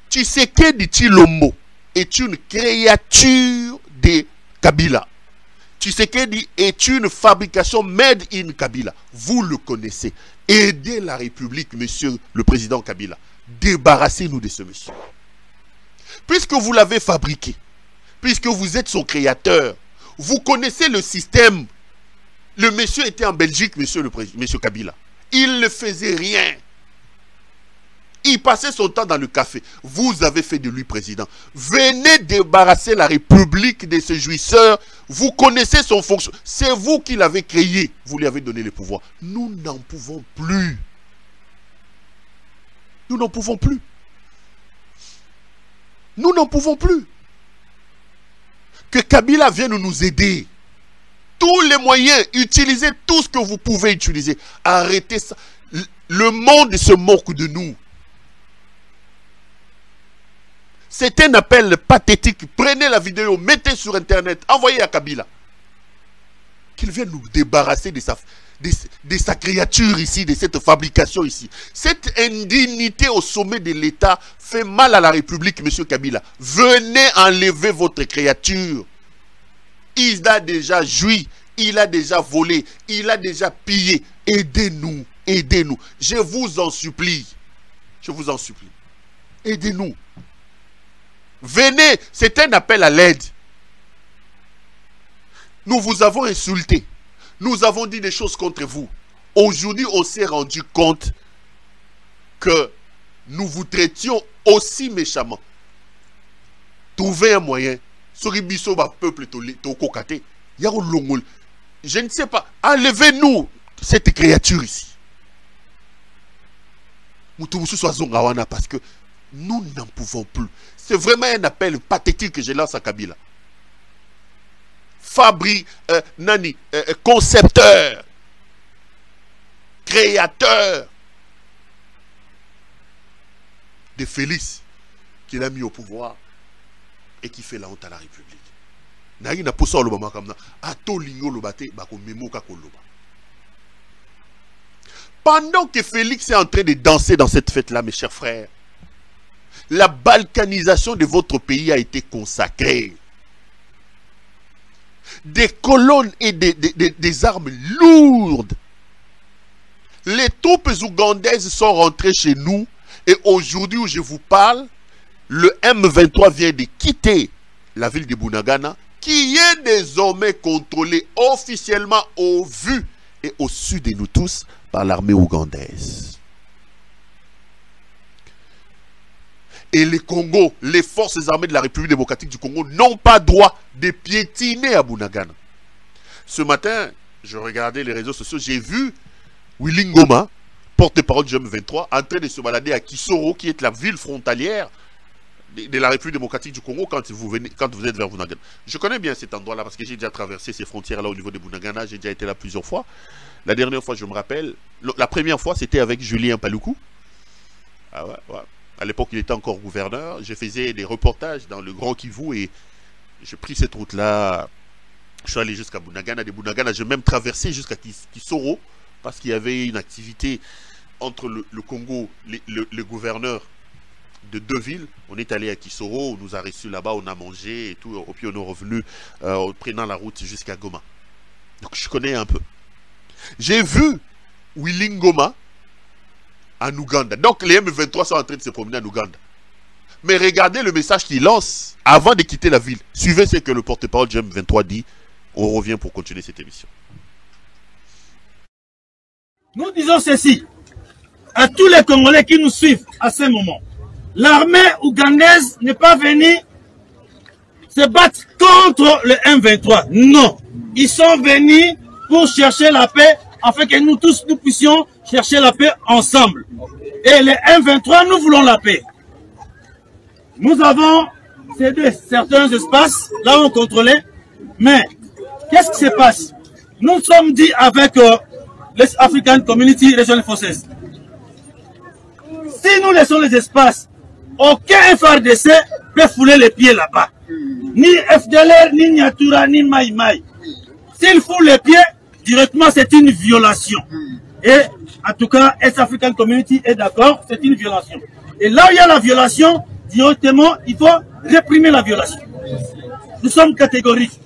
Tshisekedi Tshilombo est une créature de Kabila. Tshisekedi est une fabrication made in Kabila. Vous le connaissez. Aidez la République, monsieur le président Kabila. Débarrassez-nous de ce monsieur. Puisque vous l'avez fabriqué, puisque vous êtes son créateur, vous connaissez le système. Le monsieur était en Belgique, monsieur Kabila. Il ne faisait rien. Il passait son temps dans le café. Vous avez fait de lui président. Venez débarrasser la République de ce jouisseur. Vous connaissez son fonction. C'est vous qui l'avez créé. Vous lui avez donné le pouvoir. Nous n'en pouvons plus. Nous n'en pouvons plus. Nous n'en pouvons plus. Que Kabila vienne nous aider. Tous les moyens, utilisez tout ce que vous pouvez utiliser. Arrêtez ça. Le monde se moque de nous. C'est un appel pathétique. Prenez la vidéo, mettez sur internet, envoyez à Kabila. Qu'il vienne nous débarrasser de sa créature ici, de cette fabrication ici. Cette indignité au sommet de l'État fait mal à la République, monsieur Kabila. Venez enlever votre créature. Il a déjà joui, il a déjà volé, il a déjà pillé. Aidez-nous, aidez-nous. Je vous en supplie. Je vous en supplie. Aidez-nous. Venez, c'est un appel à l'aide. Nous vous avons insulté. Nous avons dit des choses contre vous. Aujourd'hui, on s'est rendu compte que nous vous traitions aussi méchamment. Trouvez un moyen. Peuple, je ne sais pas. Enlevez-nous cette créature ici. Parce que nous n'en pouvons plus. C'est vraiment un appel pathétique que je lance à Kabila. Concepteur, créateur de Félix qu'il a mis au pouvoir et qui fait la honte à la République. Pendant que Félix est en train de danser dans cette fête-là, mes chers frères, la balkanisation de votre pays a été consacrée. Des colonnes et des armes lourdes. Les troupes ougandaises sont rentrées chez nous et aujourd'hui où je vous parle, le M23 vient de quitter la ville de Bunagana qui est désormais contrôlée officiellement au vu et au sud de nous tous par l'armée ougandaise. Et les Congo, les forces armées de la République démocratique du Congo n'ont pas droit de piétiner à Bunagana. Ce matin, je regardais les réseaux sociaux, j'ai vu Willy Ngoma, porte-parole du M23, en train de se balader à Kisoro, qui est la ville frontalière de la République démocratique du Congo quand vous êtes vers Bunagana. Je connais bien cet endroit-là parce que j'ai déjà traversé ces frontières-là au niveau de Bunagana, j'ai déjà été là plusieurs fois. La dernière fois, je me rappelle, la première fois, c'était avec Julien Paluku. Ah ouais, ouais. À l'époque, il était encore gouverneur. Je faisais des reportages dans le Grand Kivu et j'ai pris cette route-là. Je suis allé jusqu'à Bunagana. De Bunagana, j'ai même traversé jusqu'à Kisoro parce qu'il y avait une activité entre le Congo, le gouverneur de deux villes. On est allé à Kisoro, on nous a reçus là-bas, on a mangé et tout. Et puis on est revenu en prenant la route jusqu'à Goma. Donc je connais un peu. J'ai vu Willy Ngoma en Ouganda. Donc les M23 sont en train de se promener en Ouganda. Mais regardez le message qu'il lance avant de quitter la ville. Suivez ce que le porte-parole du M23 dit. On revient pour continuer cette émission. Nous disons ceci à tous les Congolais qui nous suivent à ce moment. L'armée ougandaise n'est pas venue se battre contre le M23. Non. Ils sont venus pour chercher la paix afin que nous tous nous puissions chercher la paix ensemble. Et les M23, nous voulons la paix. Nous avons cédé certains espaces, là où on contrôlait, mais qu'est-ce qui se passe? Nous sommes dit avec les African Community Regional Forces. Si nous laissons les espaces, aucun FARDC peut fouler les pieds là-bas. Ni FDLR, ni Nyatura, ni Maï Maï. S'il fout les pieds, directement c'est une violation. Et en tout cas, East African Community est d'accord, c'est une violation. Et là où il y a la violation, directement, il faut réprimer la violation. Nous sommes catégoriques.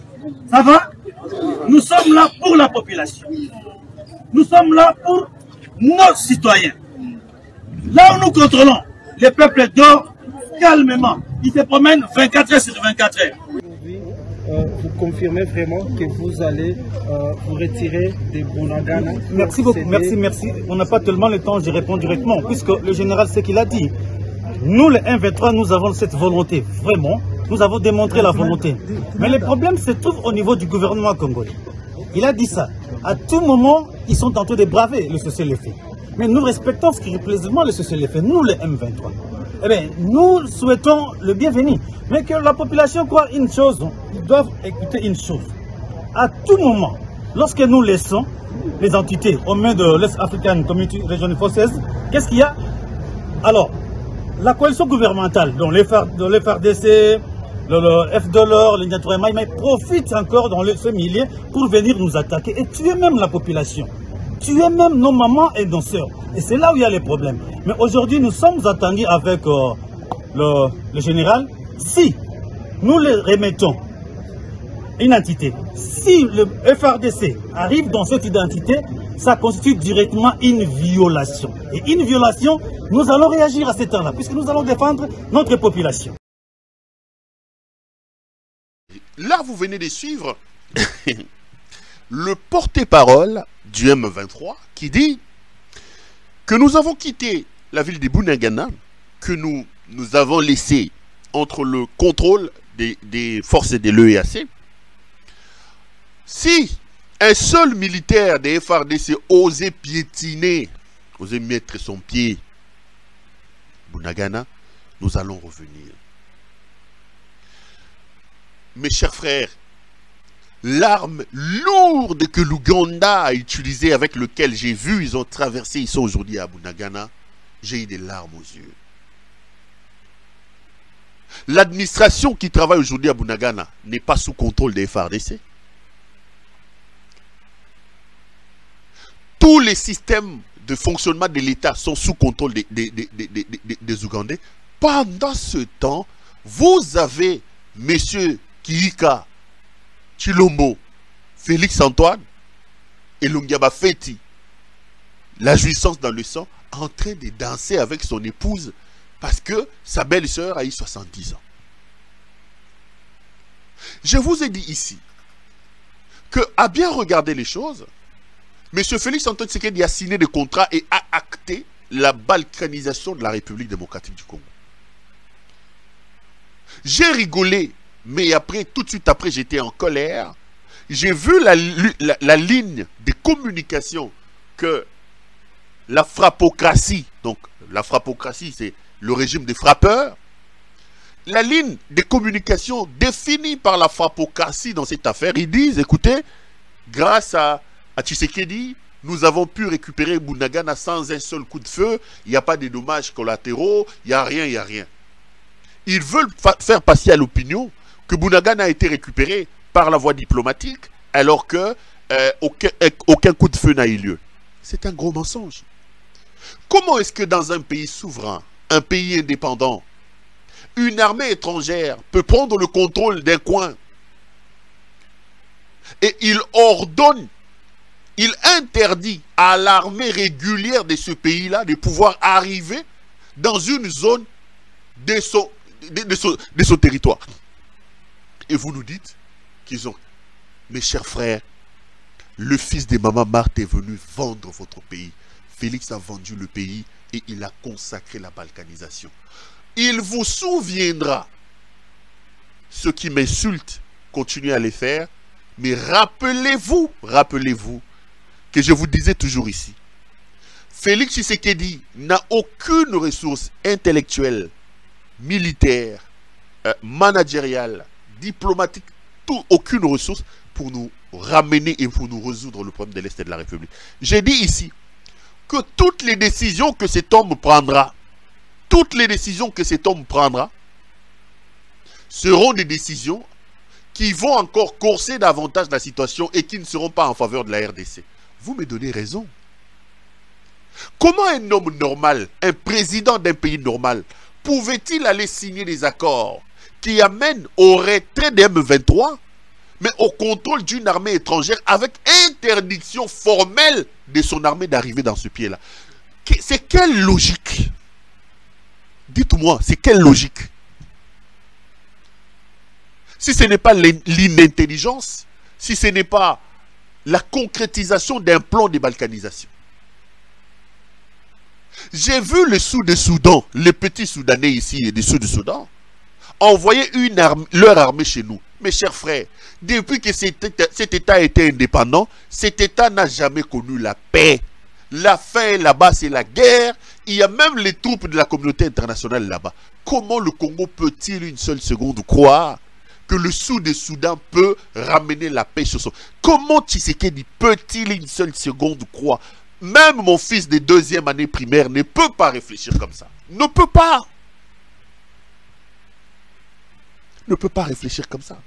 Ça va? Nous sommes là pour la population. Nous sommes là pour nos citoyens. Là où nous contrôlons, les peuples dorment calmement. Ils se promènent 24 heures sur 24 heures. Vous confirmez vraiment que vous allez vous retirer de Bunagana? Merci beaucoup, merci. On n'a pas tellement le temps, je réponds directement, puisque le général, ce qu'il a dit. Nous, les 1-23, nous avons cette volonté, vraiment. Nous avons démontré la volonté. Mais le problème se trouve au niveau du gouvernement congolais. Il a dit ça. À tout moment, ils sont en train de braver le cessez-le-feu. Mais nous respectons scrupuleusement le cessez-le-feu, nous, les M23. Eh bien, nous souhaitons le bienvenu. Mais que la population croit une chose, ils doivent écouter une chose. À tout moment, lorsque nous laissons les entités aux mains de l'Est African Community Regional Forces, qu'est-ce qu'il y a? Alors, la coalition gouvernementale, dont les FARDC, le FDLR, le Nyatouré Maï profitent encore dans ce milieu pour venir nous attaquer et tuer même la population. Tuer même nos mamans et nos sœurs. Et c'est là où il y a les problèmes. Mais aujourd'hui, nous sommes attendus avec le général. Si nous les remettons une entité, si le FARDC arrive dans cette identité, ça constitue directement une violation. Et une violation, nous allons réagir à ce temps-là, puisque nous allons défendre notre population. Là, vous venez de suivre le porte-parole du M23 qui dit que nous avons quitté la ville de Bunagana, que nous avons laissé entre le contrôle des forces de l'EAC. Si un seul militaire des FARDC osait piétiner, osait mettre son pied Bunagana, nous allons revenir. Mes chers frères, l'arme lourde que l'Ouganda a utilisée, avec lequel j'ai vu, ils ont traversé, ils sont aujourd'hui à Bunagana, j'ai eu des larmes aux yeux. L'administration qui travaille aujourd'hui à Bunagana n'est pas sous contrôle des FARDC. Tous les systèmes de fonctionnement de l'État sont sous contrôle des Ougandais. Pendant ce temps, vous avez messieurs Kihika, Chilombo, Félix Antoine et Lungiaba Feti, la jouissance dans le sang, en train de danser avec son épouse parce que sa belle-sœur a eu 70 ans. Je vous ai dit ici que, à bien regarder les choses, M. Félix Antoine Tshisekedi a signé des contrats et a acté la balkanisation de la République démocratique du Congo. J'ai rigolé, mais après, tout de suite après, j'étais en colère. J'ai vu la ligne de communication que la frappocratie, donc la frappocratie, c'est le régime des frappeurs, la ligne de communication définie par la frappocratie dans cette affaire, ils disent, écoutez, grâce à Tshisekedi, nous avons pu récupérer Bunagana sans un seul coup de feu, il n'y a pas de dommages collatéraux, il n'y a rien, il n'y a rien. Ils veulent faire passer à l'opinion que Bunagana a été récupéré par la voie diplomatique, alors que aucun coup de feu n'a eu lieu. C'est un gros mensonge. Comment est-ce que dans un pays souverain, un pays indépendant, une armée étrangère peut prendre le contrôle d'un coin et il ordonne, il interdit à l'armée régulière de ce pays-là de pouvoir arriver dans une zone de son territoire. Et vous nous dites qu'ils ont... Mes chers frères, le fils de Maman Marthe est venu vendre votre pays. Félix a vendu le pays et il a consacré la balkanisation. Il vous souviendra, ceux qui m'insultent, continuez à les faire, mais rappelez-vous que je vous disais toujours ici, Félix Tshisekedi n'a aucune ressource intellectuelle, militaire, managériale, diplomatique, aucune ressource pour nous ramener et pour nous résoudre le problème de l'Est de la République. J'ai dit ici que toutes les décisions que cet homme prendra, seront des décisions qui vont encore corser davantage la situation et qui ne seront pas en faveur de la RDC. Vous me donnez raison. Comment un homme normal, un président d'un pays normal, pouvait-il aller signer des accords qui amènent au retrait des M23, mais au contrôle d'une armée étrangère avec interdiction formelle de son armée d'arriver dans ce pied-là? C'est quelle logique? Dites-moi, c'est quelle logique? Si ce n'est pas l'inintelligence, si ce n'est pas la concrétisation d'un plan de balkanisation. J'ai vu le Sud-Soudan, les petits Soudanais ici et du Sud-Soudan, envoyer leur armée chez nous. Mes chers frères, depuis que cet État a été indépendant, cet État n'a jamais connu la paix. La faim là-bas, c'est la guerre. Il y a même les troupes de la communauté internationale là-bas. Comment le Congo peut-il une seule seconde croire que le Sud-Soudan peut ramener la paix sur son... Comment Tshisekedi peut-il une seule seconde croire? Même mon fils de 2e année primaire ne peut pas réfléchir comme ça. Ne peut pas. Ne peut pas réfléchir comme ça.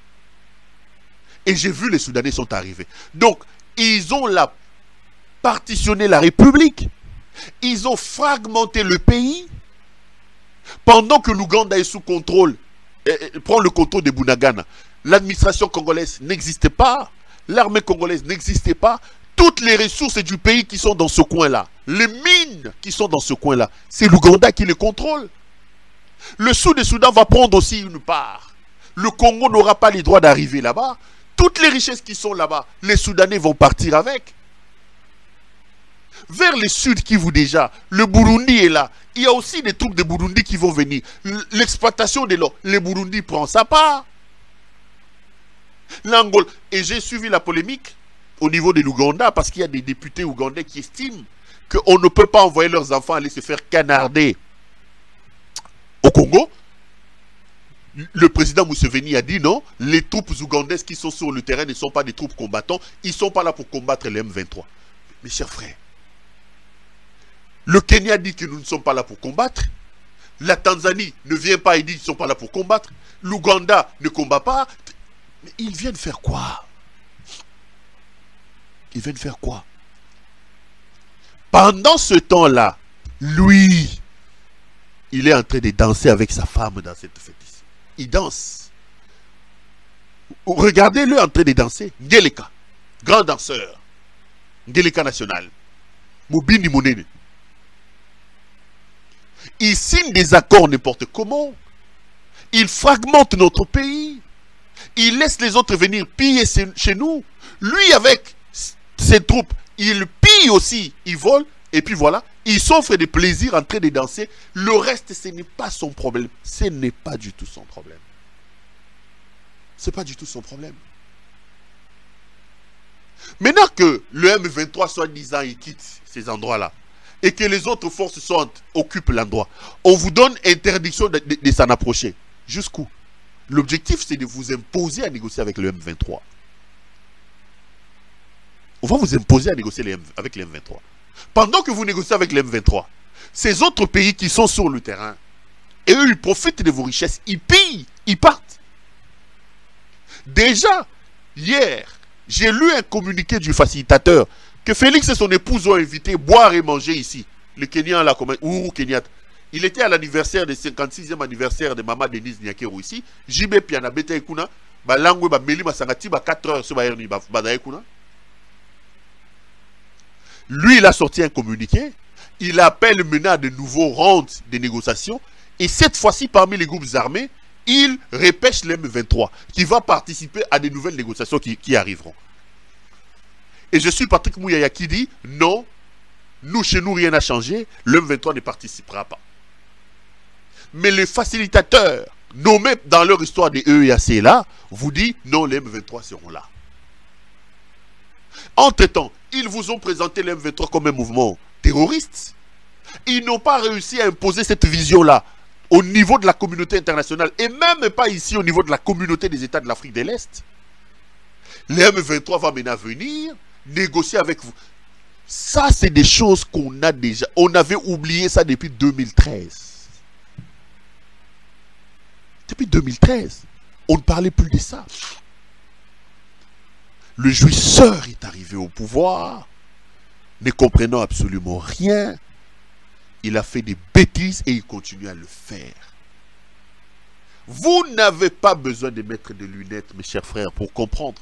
Et j'ai vu les Soudanais sont arrivés. Donc, ils ont partitionné la République. Ils ont fragmenté le pays. Pendant que l'Ouganda est sous contrôle, prend le contrôle de Bunagana, l'administration congolaise n'existait pas. L'armée congolaise n'existait pas. Toutes les ressources du pays qui sont dans ce coin-là, les mines qui sont dans ce coin-là, c'est l'Ouganda qui les contrôle. Le Sud-Soudan va prendre aussi une part. Le Congo n'aura pas les droits d'arriver là-bas. Toutes les richesses qui sont là-bas, les Soudanais vont partir avec. Vers le sud Kivu déjà, le Burundi est là. Il y a aussi des troupes de Burundi qui vont venir. L'exploitation de l'eau, le Burundi prend sa part. L'Angola. Et j'ai suivi la polémique au niveau de l'Ouganda parce qu'il y a des députés ougandais qui estiment qu'on ne peut pas envoyer leurs enfants aller se faire canarder au Congo. Le président Museveni a dit non, les troupes ougandaises qui sont sur le terrain ne sont pas des troupes combattantes, ils ne sont pas là pour combattre les M23. Mes chers frères, le Kenya dit que nous ne sommes pas là pour combattre, la Tanzanie ne vient pas et dit qu'ils ne sont pas là pour combattre, l'Ouganda ne combat pas, mais ils viennent faire quoi? Ils viennent faire quoi? Pendant ce temps-là, lui, il est en train de danser avec sa femme dans cette fête ici. Il danse. Regardez-le en train de danser. Ngeleka, grand danseur. Ngeleka national. Mobini Monene. Il signe des accords n'importe comment. Il fragmente notre pays. Il laisse les autres venir piller chez nous. Lui, avec ses troupes, il pille aussi. Il vole. Et puis voilà. Il s'offre des plaisirs en train de danser. Le reste, ce n'est pas son problème. Ce n'est pas du tout son problème. Ce n'est pas du tout son problème. Maintenant que le M23, soi-disant, il quitte ces endroits-là, et que les autres forces occupent l'endroit, on vous donne interdiction de s'en approcher. Jusqu'où? L'objectif, c'est de vous imposer à négocier avec le M23. On va vous imposer à négocier avec le M23. Pendant que vous négociez avec le M23, ces autres pays qui sont sur le terrain, et eux, ils profitent de vos richesses, ils pillent, ils partent. Déjà, hier, j'ai lu un communiqué du facilitateur que Félix et son épouse ont invité boire et manger ici. Le Kenyan, là, comme Uhuru Kenyatta. Il était à l'anniversaire, le 56e anniversaire de Maman Denise Nyakero ici. JB Piana Beta Ekuna, Balangwe, Meli Masangati, 4 heures sur Bayerni, Badaekuna. Lui, il a sorti un communiqué. Il appelle maintenant à de nouveaux rounds de négociations. Et cette fois-ci, parmi les groupes armés, il repêche l'M23 qui va participer à de nouvelles négociations qui arriveront. Et je suis Patrick Mouyaya qui dit non, nous chez nous rien n'a changé, l'M23 ne participera pas. Mais les facilitateurs nommés dans leur histoire des EEAC là vous dit non, les M23 seront là. Entre-temps, ils vous ont présenté les M23 comme un mouvement terroriste. Ils n'ont pas réussi à imposer cette vision-là au niveau de la communauté internationale et même pas ici au niveau de la communauté des États de l'Afrique de l'Est. Les M23 va maintenant venir négocier avec vous. Ça, c'est des choses qu'on a déjà. On avait oublié ça depuis 2013. Depuis 2013, on ne parlait plus de ça. Le jouisseur est arrivé au pouvoir, ne comprenant absolument rien. Il a fait des bêtises et il continue à le faire. Vous n'avez pas besoin de mettre des lunettes, mes chers frères, pour comprendre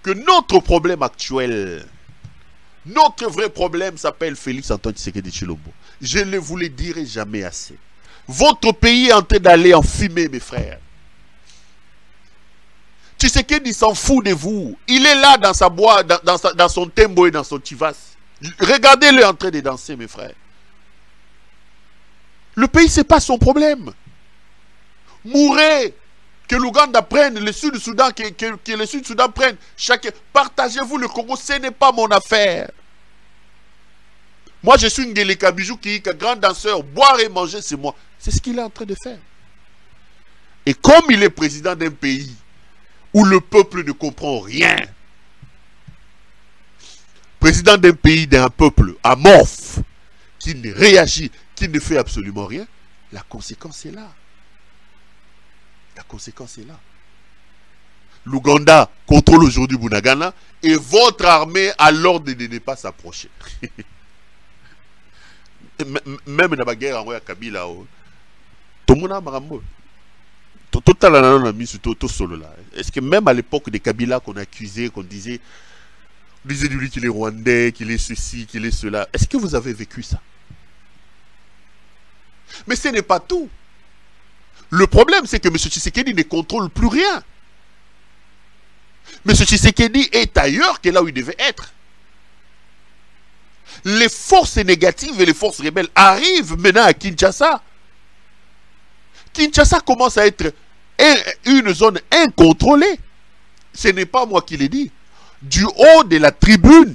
que notre problème actuel, notre vrai problème s'appelle Félix Antoine Tshisekedi Tshilombo. Je ne vous le dirai jamais assez. Votre pays est en train d'aller en fumée, mes frères. Tshisekedi s'en fout de vous. Il est là dans sa boîte, dans son tembo et dans son tivas. Regardez-le en train de danser, mes frères. Le pays, ce n'est pas son problème. Mourez, que l'Ouganda prenne, le Sud-Soudan, que le Sud-Soudan prenne. Partagez-vous le Congo, ce n'est pas mon affaire. Moi, je suis Ngeleka Bijou qui est grand danseur. Boire et manger, c'est moi. C'est ce qu'il est en train de faire. Et comme il est président d'un pays où le peuple ne comprend rien, président d'un pays, d'un peuple amorphe, qui ne réagit, qui ne fait absolument rien, la conséquence est là. La conséquence est là. L'Ouganda contrôle aujourd'hui Bunagana et votre armée a l'ordre de ne pas s'approcher. Même dans la guerre en Kabila, tout le monde a marambo. Est-ce que même à l'époque de Kabila qu'on accusait, qu'on disait de lui qu'il est rwandais, qu'il est ceci, qu'il est cela, est-ce que vous avez vécu ça? Mais ce n'est pas tout. Le problème, c'est que M. Tshisekedi ne contrôle plus rien. M. Tshisekedi est ailleurs que là où il devait être. Les forces négatives et les forces rebelles arrivent maintenant à Kinshasa. Kinshasa commence à être une zone incontrôlée. Ce n'est pas moi qui l'ai dit. Du haut de la tribune,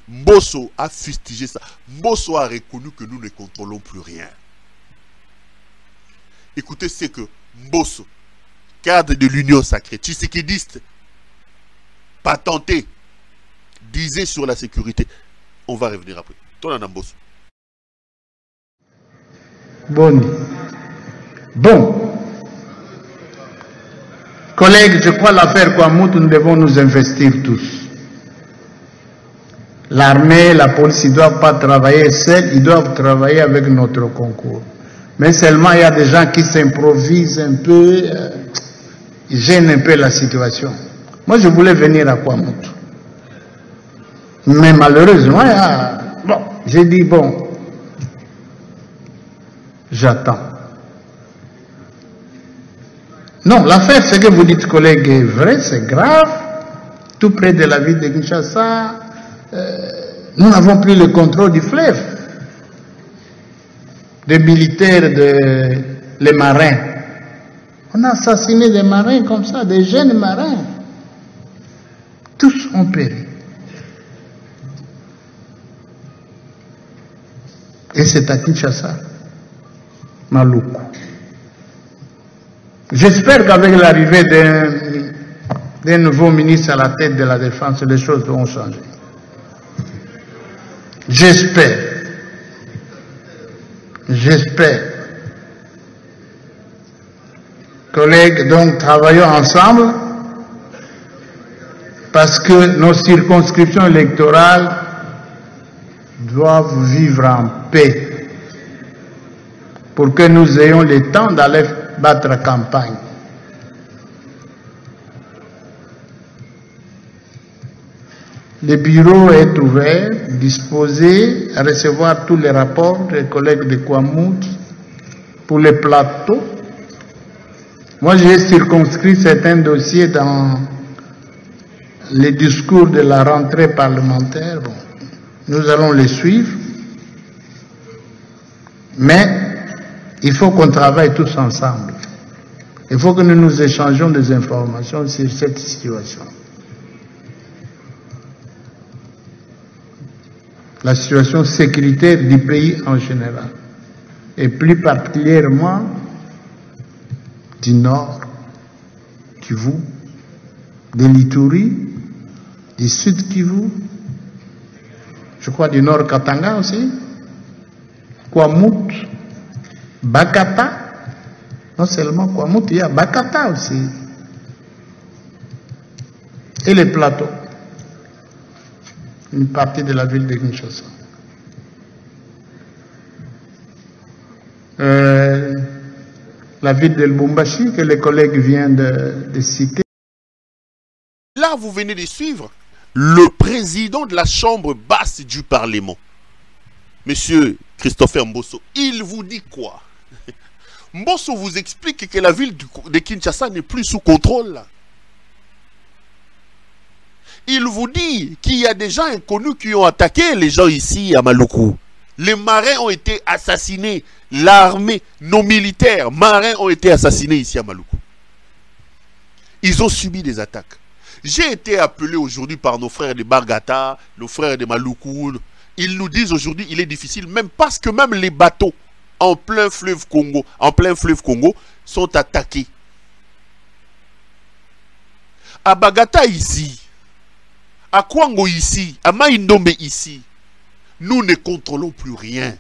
Mbosso a fustigé ça. Mbosso a reconnu que nous ne contrôlons plus rien. Écoutez ce que Mbosso, cadre de l'Union sacrée, tshisekidiste, patenté, disait sur la sécurité. On va revenir après. Ton Mbosso. Bon. Collègues, je crois l'affaire Kwamout, nous devons nous investir tous. L'armée, la police, ils ne doivent pas travailler seuls, ils doivent travailler avec notre concours. Mais seulement, il y a des gens qui s'improvisent un peu, ils gênent un peu la situation. Moi, je voulais venir à Kwamout. Mais malheureusement, j'ai dit, bon, j'attends. Non, l'affaire, ce que vous dites, collègue, est vrai, c'est grave. Tout près de la ville de Kinshasa, nous n'avons plus le contrôle du fleuve. Des militaires, les marins. On a assassiné des marins comme ça, des jeunes marins. Tous ont péri. Et c'est à Kinshasa, Maluku. J'espère qu'avec l'arrivée d'un nouveau ministre à la tête de la Défense, les choses vont changer. J'espère. Collègues, donc travaillons ensemble parce que nos circonscriptions électorales doivent vivre en paix pour que nous ayons le temps d'aller battre campagne. Le bureau est ouvert, disposé à recevoir tous les rapports des collègues de Kwamout pour les plateaux. Moi, j'ai circonscrit certains dossiers dans les discours de la rentrée parlementaire. Bon, nous allons les suivre, mais il faut qu'on travaille tous ensemble. Il faut que nous nous échangions des informations sur cette situation. La situation sécuritaire du pays en général, et plus particulièrement du nord Kivu, de l'Ituri, du sud Kivu, je crois du nord Katanga aussi, Kwamout, Bakata, non seulement Kwamout, il y a Bakata aussi. et les plateaux, une partie de la ville de Kinshasa. La ville de Lubumbashi, que les collègues viennent de citer. Là, vous venez de suivre le président de la chambre basse du Parlement, Monsieur Christopher Mbosso. Il vous dit quoi? Mbosso vous explique que la ville de Kinshasa n'est plus sous contrôle. Là. Il vous dit qu'il y a des gens inconnus qui ont attaqué les gens ici à Maluku. Les marins ont été assassinés. L'armée, nos militaires, marins ont été assassinés ici à Maluku. Ils ont subi des attaques. J'ai été appelé aujourd'hui par nos frères de Bargata, nos frères de Maluku. Ils nous disent aujourd'hui il est difficile, même parce que même les bateaux en plein fleuve Congo, sont attaqués. À Bagata ici, à Kwango ici, à Maïndombe ici, nous ne contrôlons plus rien.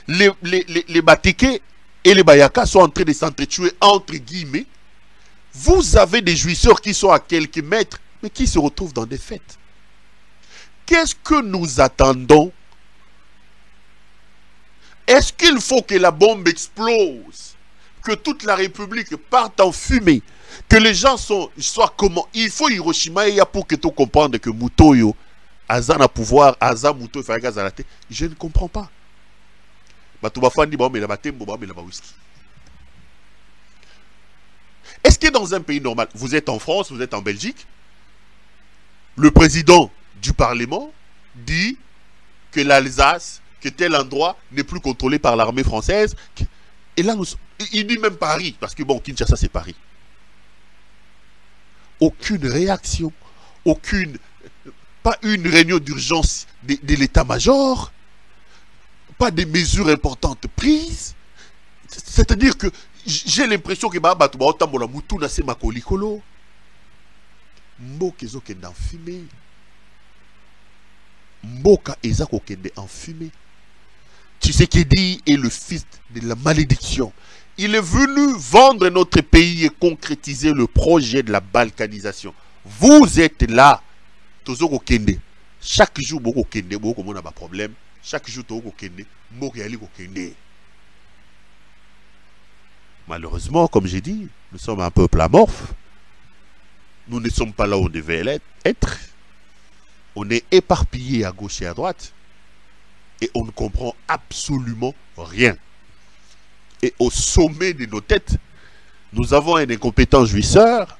Les Bateke et les Bayaka sont en train de s'entretuer entre guillemets. Vous avez des jouisseurs qui sont à quelques mètres, mais qui se retrouvent dans des fêtes. Qu'est-ce que nous attendons? Est-ce qu'il faut que la bombe explose? Que toute la République parte en fumée? Que les gens soient comment? Il faut Hiroshima et pour que tu comprennes que Mutoyo, Azan a pouvoir, Azan Mutoyo, je ne comprends pas. Est-ce que dans un pays normal, vous êtes en France, vous êtes en Belgique, le président du Parlement dit que l'Alsace, que tel endroit n'est plus contrôlé par l'armée française. Et là, il dit même Paris, parce que bon, Kinshasa c'est Paris. Aucune réaction, pas une réunion d'urgence de l'état-major, pas de mesures importantes prises. C'est-à-dire que j'ai l'impression que Mboka ezako kende en fumée. Tshisekedi est le fils de la malédiction. Il est venu vendre notre pays et concrétiser le projet de la balkanisation. Vous êtes là. Tozoko kende. Chaque jour, beaucoup kende, beaucoup mon a pas problème. Chaque jour, tozoko kende, mboka yali ko kende. Malheureusement, comme j'ai dit, nous sommes un peuple amorphe. Nous ne sommes pas là où on devait être. On est éparpillé à gauche et à droite. Et on ne comprend absolument rien. Et au sommet de nos têtes, nous avons un incompétent jouisseur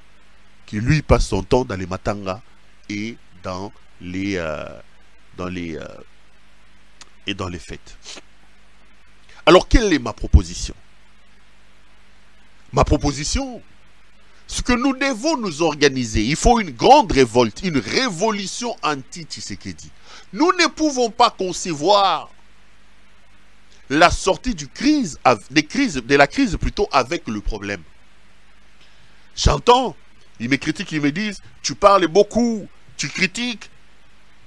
qui lui passe son temps dans les matangas et dans les fêtes. Alors quelle est ma proposition? Ma proposition, c'est que nous devons nous organiser. Il faut une grande révolte, une révolution anti-Tshisekedi. Nous ne pouvons pas concevoir la sortie de la crise plutôt avec le problème. J'entends, ils me critiquent, ils me disent, tu parles beaucoup, tu critiques,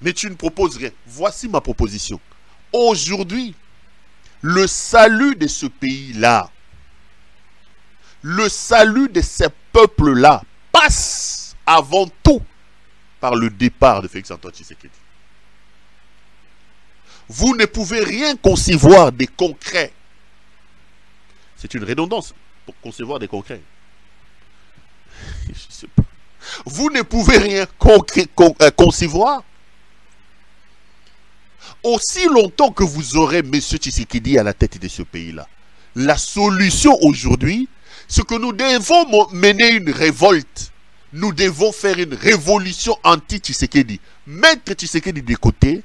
mais tu ne proposes rien. Voici ma proposition. Aujourd'hui, le salut de ce pays-là, le salut de ces peuples-là passe avant tout par le départ de Félix-Antoine Tshisekedi. Vous ne pouvez rien concevoir des concrets. C'est une redondance pour concevoir des concrets. Je sais pas. Vous ne pouvez rien concevoir aussi longtemps que vous aurez M. Tshisekedi à la tête de ce pays-là. La solution aujourd'hui, c'est que nous devons mener une révolte. Nous devons faire une révolution anti-Tshisekedi. Mettre Tshisekedi de côté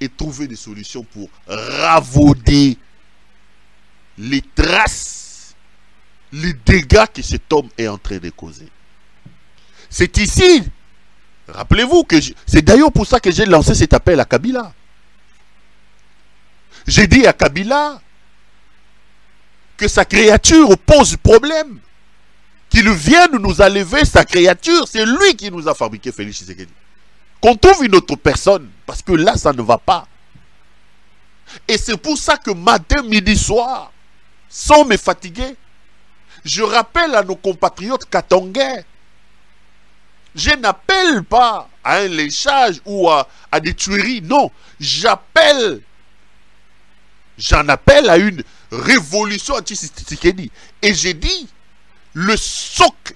et trouver des solutions pour ravauder les traces, les dégâts que cet homme est en train de causer. C'est ici, rappelez-vous que c'est d'ailleurs pour ça que j'ai lancé cet appel à Kabila. J'ai dit à Kabila que sa créature pose problème. Qu'il vienne nous enlever sa créature. C'est lui qui nous a fabriqué Félix Tshisekedi. Qu'on trouve une autre personne. Parce que là, ça ne va pas. Et c'est pour ça que matin, midi, soir, sans me fatiguer, je rappelle à nos compatriotes katongais Je n'appelle pas à un léchage ou à des tueries. Non, j'en appelle à une révolution anti-Tshisekedi. Et j'ai dit, le socle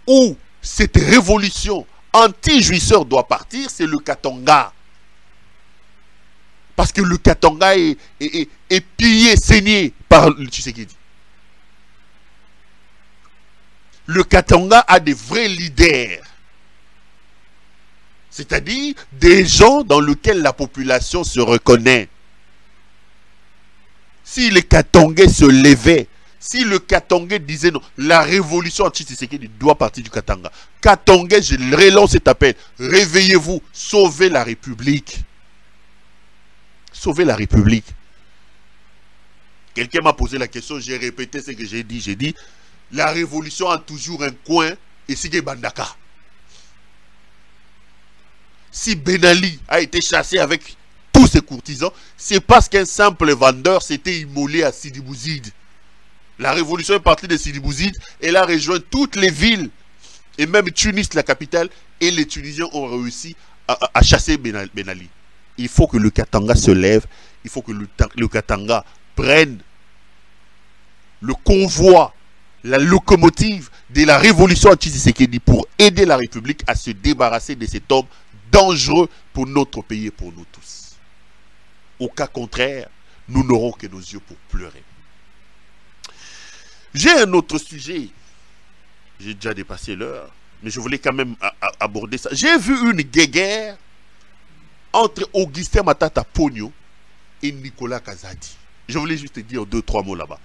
où cette révolution anti-jouisseur doit partir, c'est le Katanga. Parce que le Katanga est pillé, saigné par le Tshisekedi. Le Katanga a des vrais leaders. C'est-à-dire des gens dans lesquels la population se reconnaît. Si les Katangais se levaient, si le Katangais disait non, la révolution anti-Tshisekedi doit partir du Katanga. Katangais, je relance cet appel. Réveillez-vous, sauvez la République. Sauvez la République. Quelqu'un m'a posé la question, j'ai répété ce que j'ai dit. J'ai dit, la révolution a toujours un coin et c'est Bandaka. Si Ben Ali a été chassé avec tous ses courtisans, c'est parce qu'un simple vendeur s'était immolé à Sidi Bouzid. La révolution est partie de Sidi Bouzid, elle a rejoint toutes les villes, et même Tunis, la capitale, et les Tunisiens ont réussi à chasser Ben Ali. Il faut que le Katanga se lève, il faut que le Katanga prenne le convoi, la locomotive de la révolution anti-Tshisekedi pour aider la République à se débarrasser de cet homme dangereux pour notre pays et pour nous tous. Au cas contraire, nous n'aurons que nos yeux pour pleurer. J'ai un autre sujet. J'ai déjà dépassé l'heure, mais je voulais quand même aborder ça. J'ai vu une guéguerre entre Augustin Matata Pogno et Nicolas Kazadi. Je voulais juste dire 2-3 mots là-bas.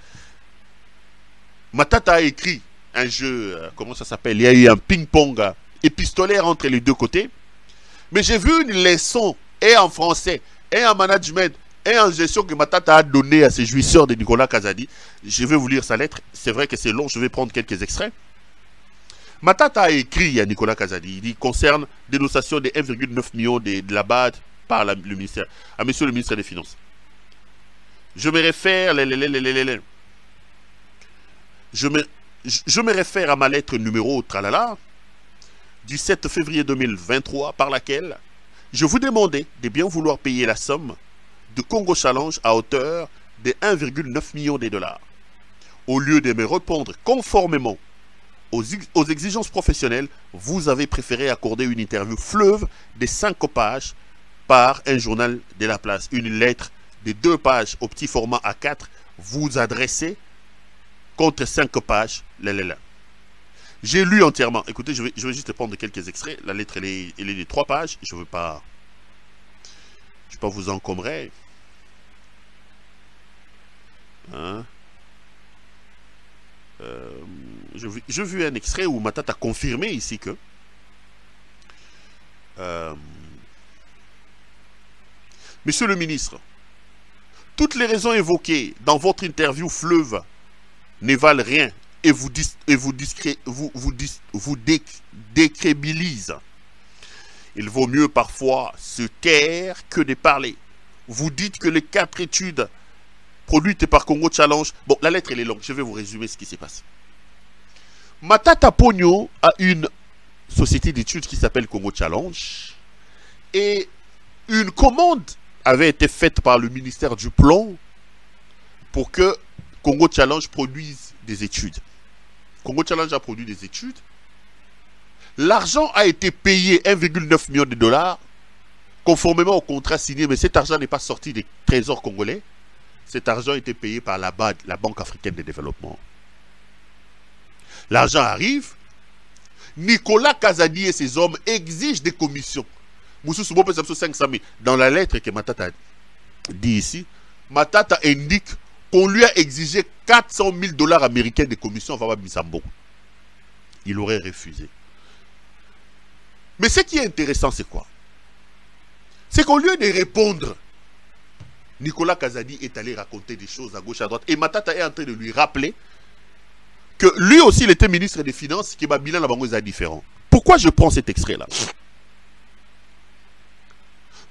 Matata a écrit un jeu, comment ça s'appelle? Il y a eu un ping-pong épistolaire entre les deux côtés. Mais j'ai vu une leçon, et en français, et en management, et en gestion que Matata a donné à ses jouisseurs de Nicolas Kazadi. Je vais vous lire sa lettre. C'est vrai que c'est long, je vais prendre quelques extraits. Matata a écrit à Nicolas Kazadi, il dit, concerne dénonciation de 1,9 million de la BAD par le ministère, à monsieur le ministre des Finances. Je me réfère, je me réfère à ma lettre numéro tralala du 7 février 2023 par laquelle je vous demandais de bien vouloir payer la somme de Congo Challenge à hauteur de 1,9 million de dollars. Au lieu de me répondre conformément aux exigences professionnelles, vous avez préféré accorder une interview fleuve de 5 pages par un journal de la place. Une lettre de 2 pages au petit format A4 vous adressez contre 5 pages. J'ai lu entièrement. Écoutez, je vais juste prendre quelques extraits. La lettre, elle est de 3 pages. Je ne vais pas vous encombrer. Hein? J'ai vu un extrait où Matata a confirmé ici que Monsieur le ministre, toutes les raisons évoquées dans votre interview fleuve ne valent rien et vous décrédibilisent. Il vaut mieux parfois se taire que de parler. Vous dites que les 4 études produites par Congo Challenge... Bon, la lettre elle est longue, je vais vous résumer ce qui s'est passé. Matata Pogno a une société d'études qui s'appelle Congo Challenge et une commande avait été faite par le ministère du Plan pour que Congo Challenge produise des études. Congo Challenge a produit des études. L'argent a été payé 1,9 million de dollars conformément au contrat signé, mais cet argent n'est pas sorti des trésors congolais. Cet argent a été payé par la BAD, la Banque africaine de développement. L'argent arrive. Nicolas Kazadi et ses hommes exigent des commissions. Dans la lettre que Matata dit ici, Matata indique qu'on lui a exigé 400 000 dollars américains de commissions à Faba Bisambo. Il aurait refusé. Mais ce qui est intéressant, c'est quoi? C'est qu'au lieu de répondre, Nicolas Kazadi est allé raconter des choses à gauche, à droite. Et Matata est en train de lui rappeler que lui aussi, il était ministre des Finances, qui m'a bilan là-bas différent. Pourquoi je prends cet extrait-là?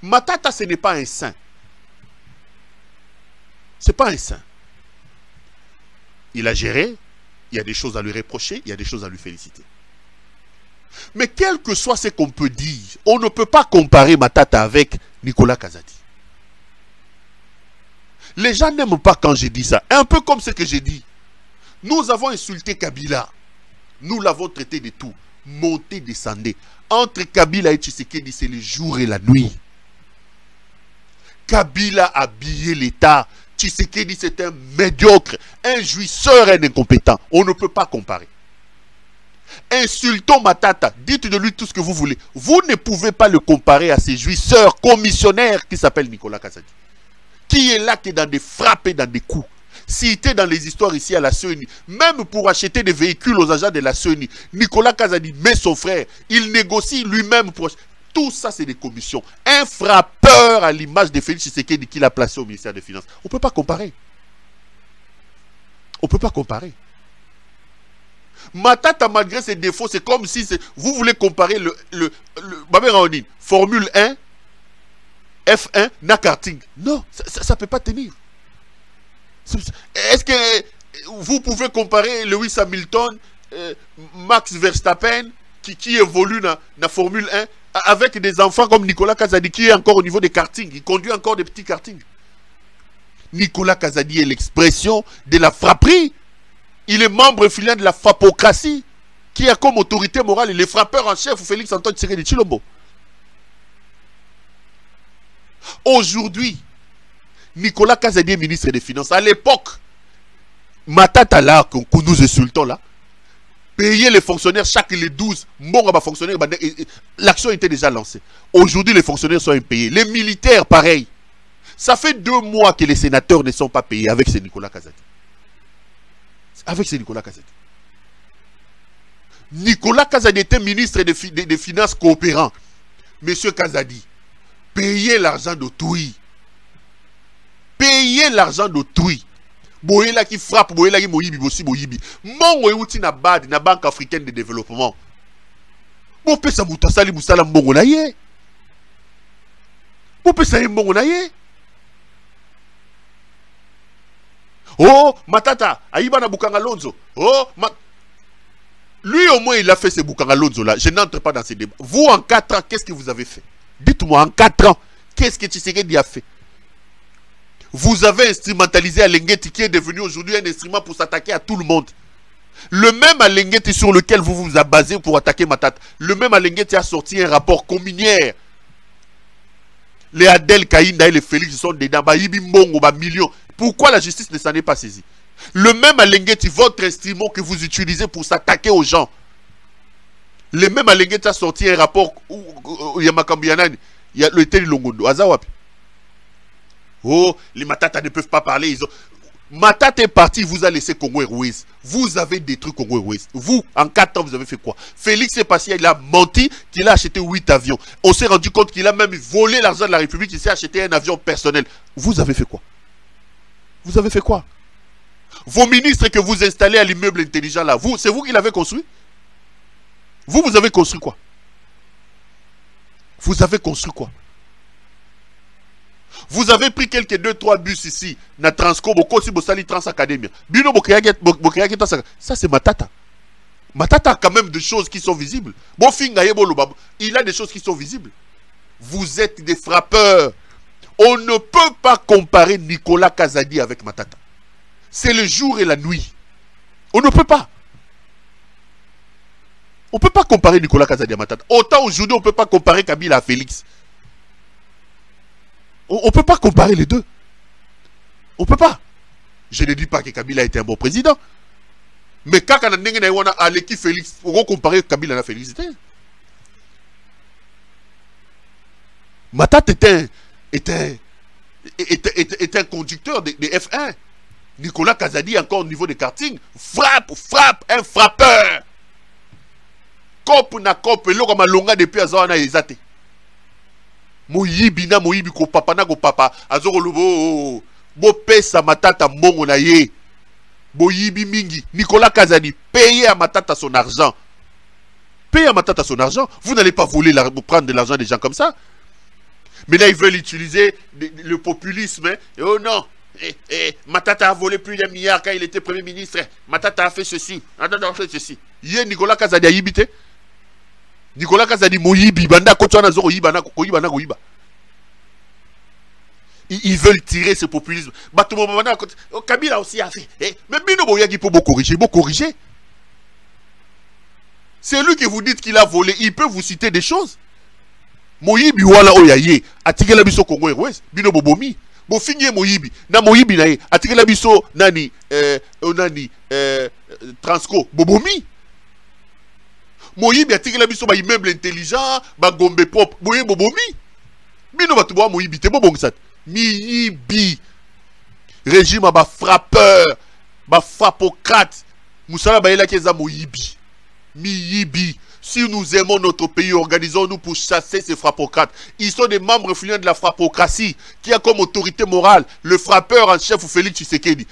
Matata, ce n'est pas un saint. Ce n'est pas un saint. Il a géré, il y a des choses à lui reprocher, il y a des choses à lui féliciter. Mais quel que soit ce qu'on peut dire, on ne peut pas comparer Matata avec Nicolas Kazadi. Les gens n'aiment pas quand je dis ça. Un peu comme ce que j'ai dit. Nous avons insulté Kabila. Nous l'avons traité de tout. Monté, descendé. Entre Kabila et Tshisekedi, c'est le jour et la nuit. Kabila a habillé l'État. Tshisekedi, c'est un médiocre, un jouisseur, un incompétent. On ne peut pas comparer. Insultons Matata. Dites de lui tout ce que vous voulez. Vous ne pouvez pas le comparer à ces jouisseurs commissionnaires qui s'appellent Nicolas Kazadi. Qui est là, qui est dans des frappes et dans des coups. Cité dans les histoires ici à la CENI, même pour acheter des véhicules aux agents de la CENI, Nicolas Kazadi met son frère, il négocie lui-même pour... Tout ça, c'est des commissions. Un frappeur à l'image de Félix Tshisekedi qu'il a placé au ministère des Finances. On ne peut pas comparer. On ne peut pas comparer. Matata, malgré ses défauts, c'est comme si vous voulez comparer Formule 1, F1, na karting. Non, ça ne peut pas tenir. Est-ce que vous pouvez comparer Lewis Hamilton, Max Verstappen, qui évolue dans la Formule 1, avec des enfants comme Nicolas Kazadi, qui est encore au niveau des kartings, il conduit encore des petits kartings. Nicolas Kazadi est l'expression de la frapperie. Il est membre filial de la frappocratie, qui a comme autorité morale les frappeurs en chef, Félix Antoine Tshisekedi Tshilombo. Aujourd'hui, Nicolas Kazadi est ministre des Finances. À l'époque, Matata là, que nous insultons là, payer les fonctionnaires chaque les 12, l'action était déjà lancée. Aujourd'hui, les fonctionnaires sont impayés. Les militaires, pareil. Ça fait 2 mois que les sénateurs ne sont pas payés avec ce Nicolas Kazadi. Avec ce Nicolas Kazadi. Nicolas Kazadi était ministre des Finances coopérant. Monsieur Kazadi, payez l'argent d'autrui. Payez l'argent d'autrui. Boyela qui frappe, boyela qui moyibi, bossi boyibi. Mongo euti na BAD, na Banque africaine de développement. Bon pesa mutasali musala mbongo na ye. Bon pesa mbongo na ye. Oh, Matata, Aïba na Bukanga Lonzo. Oh, lui au moins il a fait ce Bukanga Lonzo là. Je n'entre pas dans ces débats. Vous en 4 ans, qu'est-ce que vous avez fait? Dites-moi en 4 ans, qu'est-ce que Tshisekedi a fait? Vous avez instrumentalisé Alengeti qui est devenu aujourd'hui un instrument pour s'attaquer à tout le monde. Le même Alengeti sur lequel vous vous avez basé pour attaquer Matata. Le même Alengeti a sorti un rapport communiaire. Les Adel Kaïnda et les Félix sont dedans. Baïbi Mbongo, millions. Pourquoi la justice ne s'en est pas saisie? Le même Alengeti, votre instrument que vous utilisez pour s'attaquer aux gens. Le même Alengeti a sorti un rapport où il y a Makambianan, il y a le Teli Longondo. Azawapi. Oh, les Matata ne peuvent pas parler. Matata est parti, vous a laissé Congo Airways. Vous avez détruit Congo Airways. Vous, en 4 ans, vous avez fait quoi? Félix est passé, il a menti qu'il a acheté 8 avions. On s'est rendu compte qu'il a même volé l'argent de la République, il s'est acheté un avion personnel. Vous avez fait quoi? Vous avez fait quoi? Vos ministres que vous installez à l'immeuble intelligent là, c'est vous qui l'avez construit? Vous avez construit quoi? Vous avez construit quoi? Vous avez pris quelques 2-3 bus ici, na Transco, Bokosi, Bosali, Transacadémie. Bino ça c'est Matata. Matata a quand même des choses qui sont visibles. Il a des choses qui sont visibles. Vous êtes des frappeurs. On ne peut pas comparer Nicolas Kazadi avec Matata. C'est le jour et la nuit. On ne peut pas. On ne peut pas comparer Nicolas Kazadi à Matata. Autant aujourd'hui, on ne peut pas comparer Kabila à Félix. On ne peut pas comparer les deux. On ne peut pas. Je ne dis pas que Kabila était un bon président. Mais quand on a Aleki Félix, on va comparer Kabila à Félix. Matata était un conducteur de F1. Nicolas Kazadi, encore au niveau de karting, frappe, un frappeur. Cop na cop, et l'autre longa depuis Azawana Ezate. Moyibi na moyibi ko papa na ko papa azoko lobo bo pesa Matata mbongo na ye boyibi mingi. Nicolas Kazadi, payez à Matata son argent. Payez à Matata son argent. Vous n'allez pas voler prendre de l'argent des gens comme ça. Mais là ils veulent utiliser le populisme. Oh non, Matata a volé plus d'1 milliard quand il était premier ministre. Matata a fait ceci. Matata a fait ceci. Hier Nicolas Kazadi a yibité. Nicolas Kazadi moyibi banda kotswana zo koyiba na koyiba. Ils veulent tirer ce populisme. Kabila aussi a fait. Mais Bino Boyagi peut corriger. C'est lui que vous dites qu'il a volé. Il peut vous citer des choses. Moyibi wala oyaye. Atikela biso Congo Airways. Bino Bobomi. Bo finye Moyibi. Na Moyibi na ye. Atikela biso nani. Transco. Bobomi. Moyibi atikela biso ba immeuble intelligent. Ba gombe pop. Boye Bobomi. Bino batuboa Moyibi. Te bobongisat. Miyibi. Régime ba frappeur. Ba frappocrate. Moussala ba yela Moyibi. Miyibi. Si nous aimons notre pays, organisons-nous pour chasser ces frappocrates. Ils sont des membres influents de la frappocratie qui a comme autorité morale le frappeur en chef Félix Tshisekedi.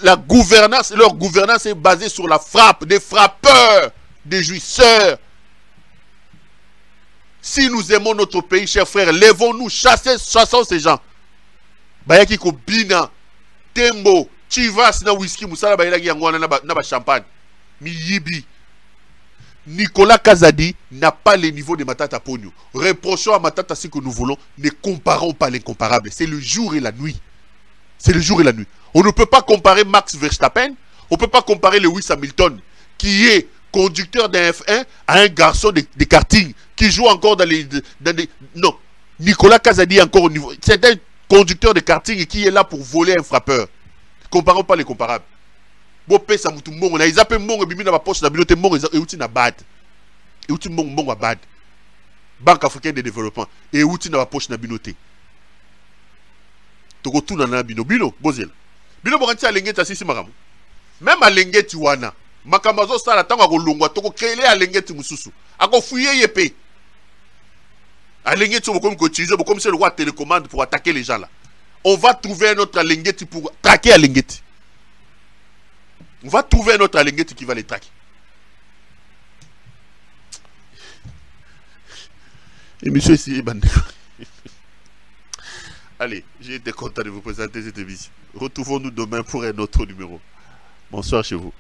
La gouvernance, leur gouvernance est basée sur la frappe, des frappeurs, des jouisseurs. Si nous aimons notre pays, chers frères, lèvons-nous, chassons ces gens. Bayaki ko bina, tembo, chivas na whisky, musala bayaki yangwana na ba champagne. Miyibi. Nicolas Kazadi n'a pas le niveau de Matata Pogno. Reprochons à Matata ce que nous voulons, ne comparons pas l'incomparable. C'est le jour et la nuit. C'est le jour et la nuit. On ne peut pas comparer Max Verstappen, on ne peut pas comparer Lewis Hamilton, qui est conducteur d'un F1, à un garçon de karting, qui joue encore dans les... Non. Nicolas Kazadi est encore au niveau... C'est un conducteur de karting qui est là pour voler un frappeur. Comparons pas les comparables. Pesa mutu mongo na izape mongo bimi na ba poche na bilote mongo euti na bad. Euti mongo bad. Banque africaine de développement et euti na ba poche na binote. Toko tuna na bino bozela. Bino bokanti alengeti asisi makamu. Même alengeti wana. Makamazo sala tango kolongwa toko créer alengeti mususu. Ako fouiller yepé. Alengeti bokom ko utiliser bokom c'est le roi télécommande pour attaquer les gens là. On va trouver un autre alengeti pour traquer alengeti. On va trouver un autre alengeti qui va les traquer. Et monsieur ici, allez, j'ai été content de vous présenter cette émission. Retrouvons-nous demain pour un autre numéro. Bonsoir chez vous.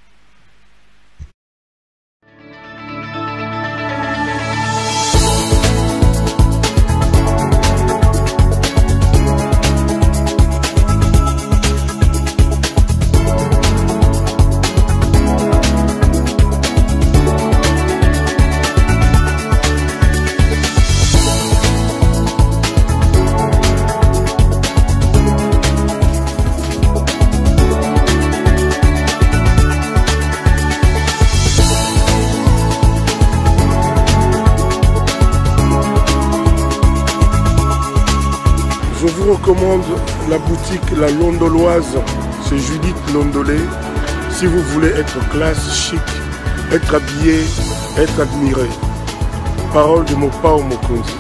Je vous recommande la boutique La Londoloise, c'est Judith Londolé. Si vous voulez être classe, chic, être habillé, être admiré. Parole de Mopao Mokonzi.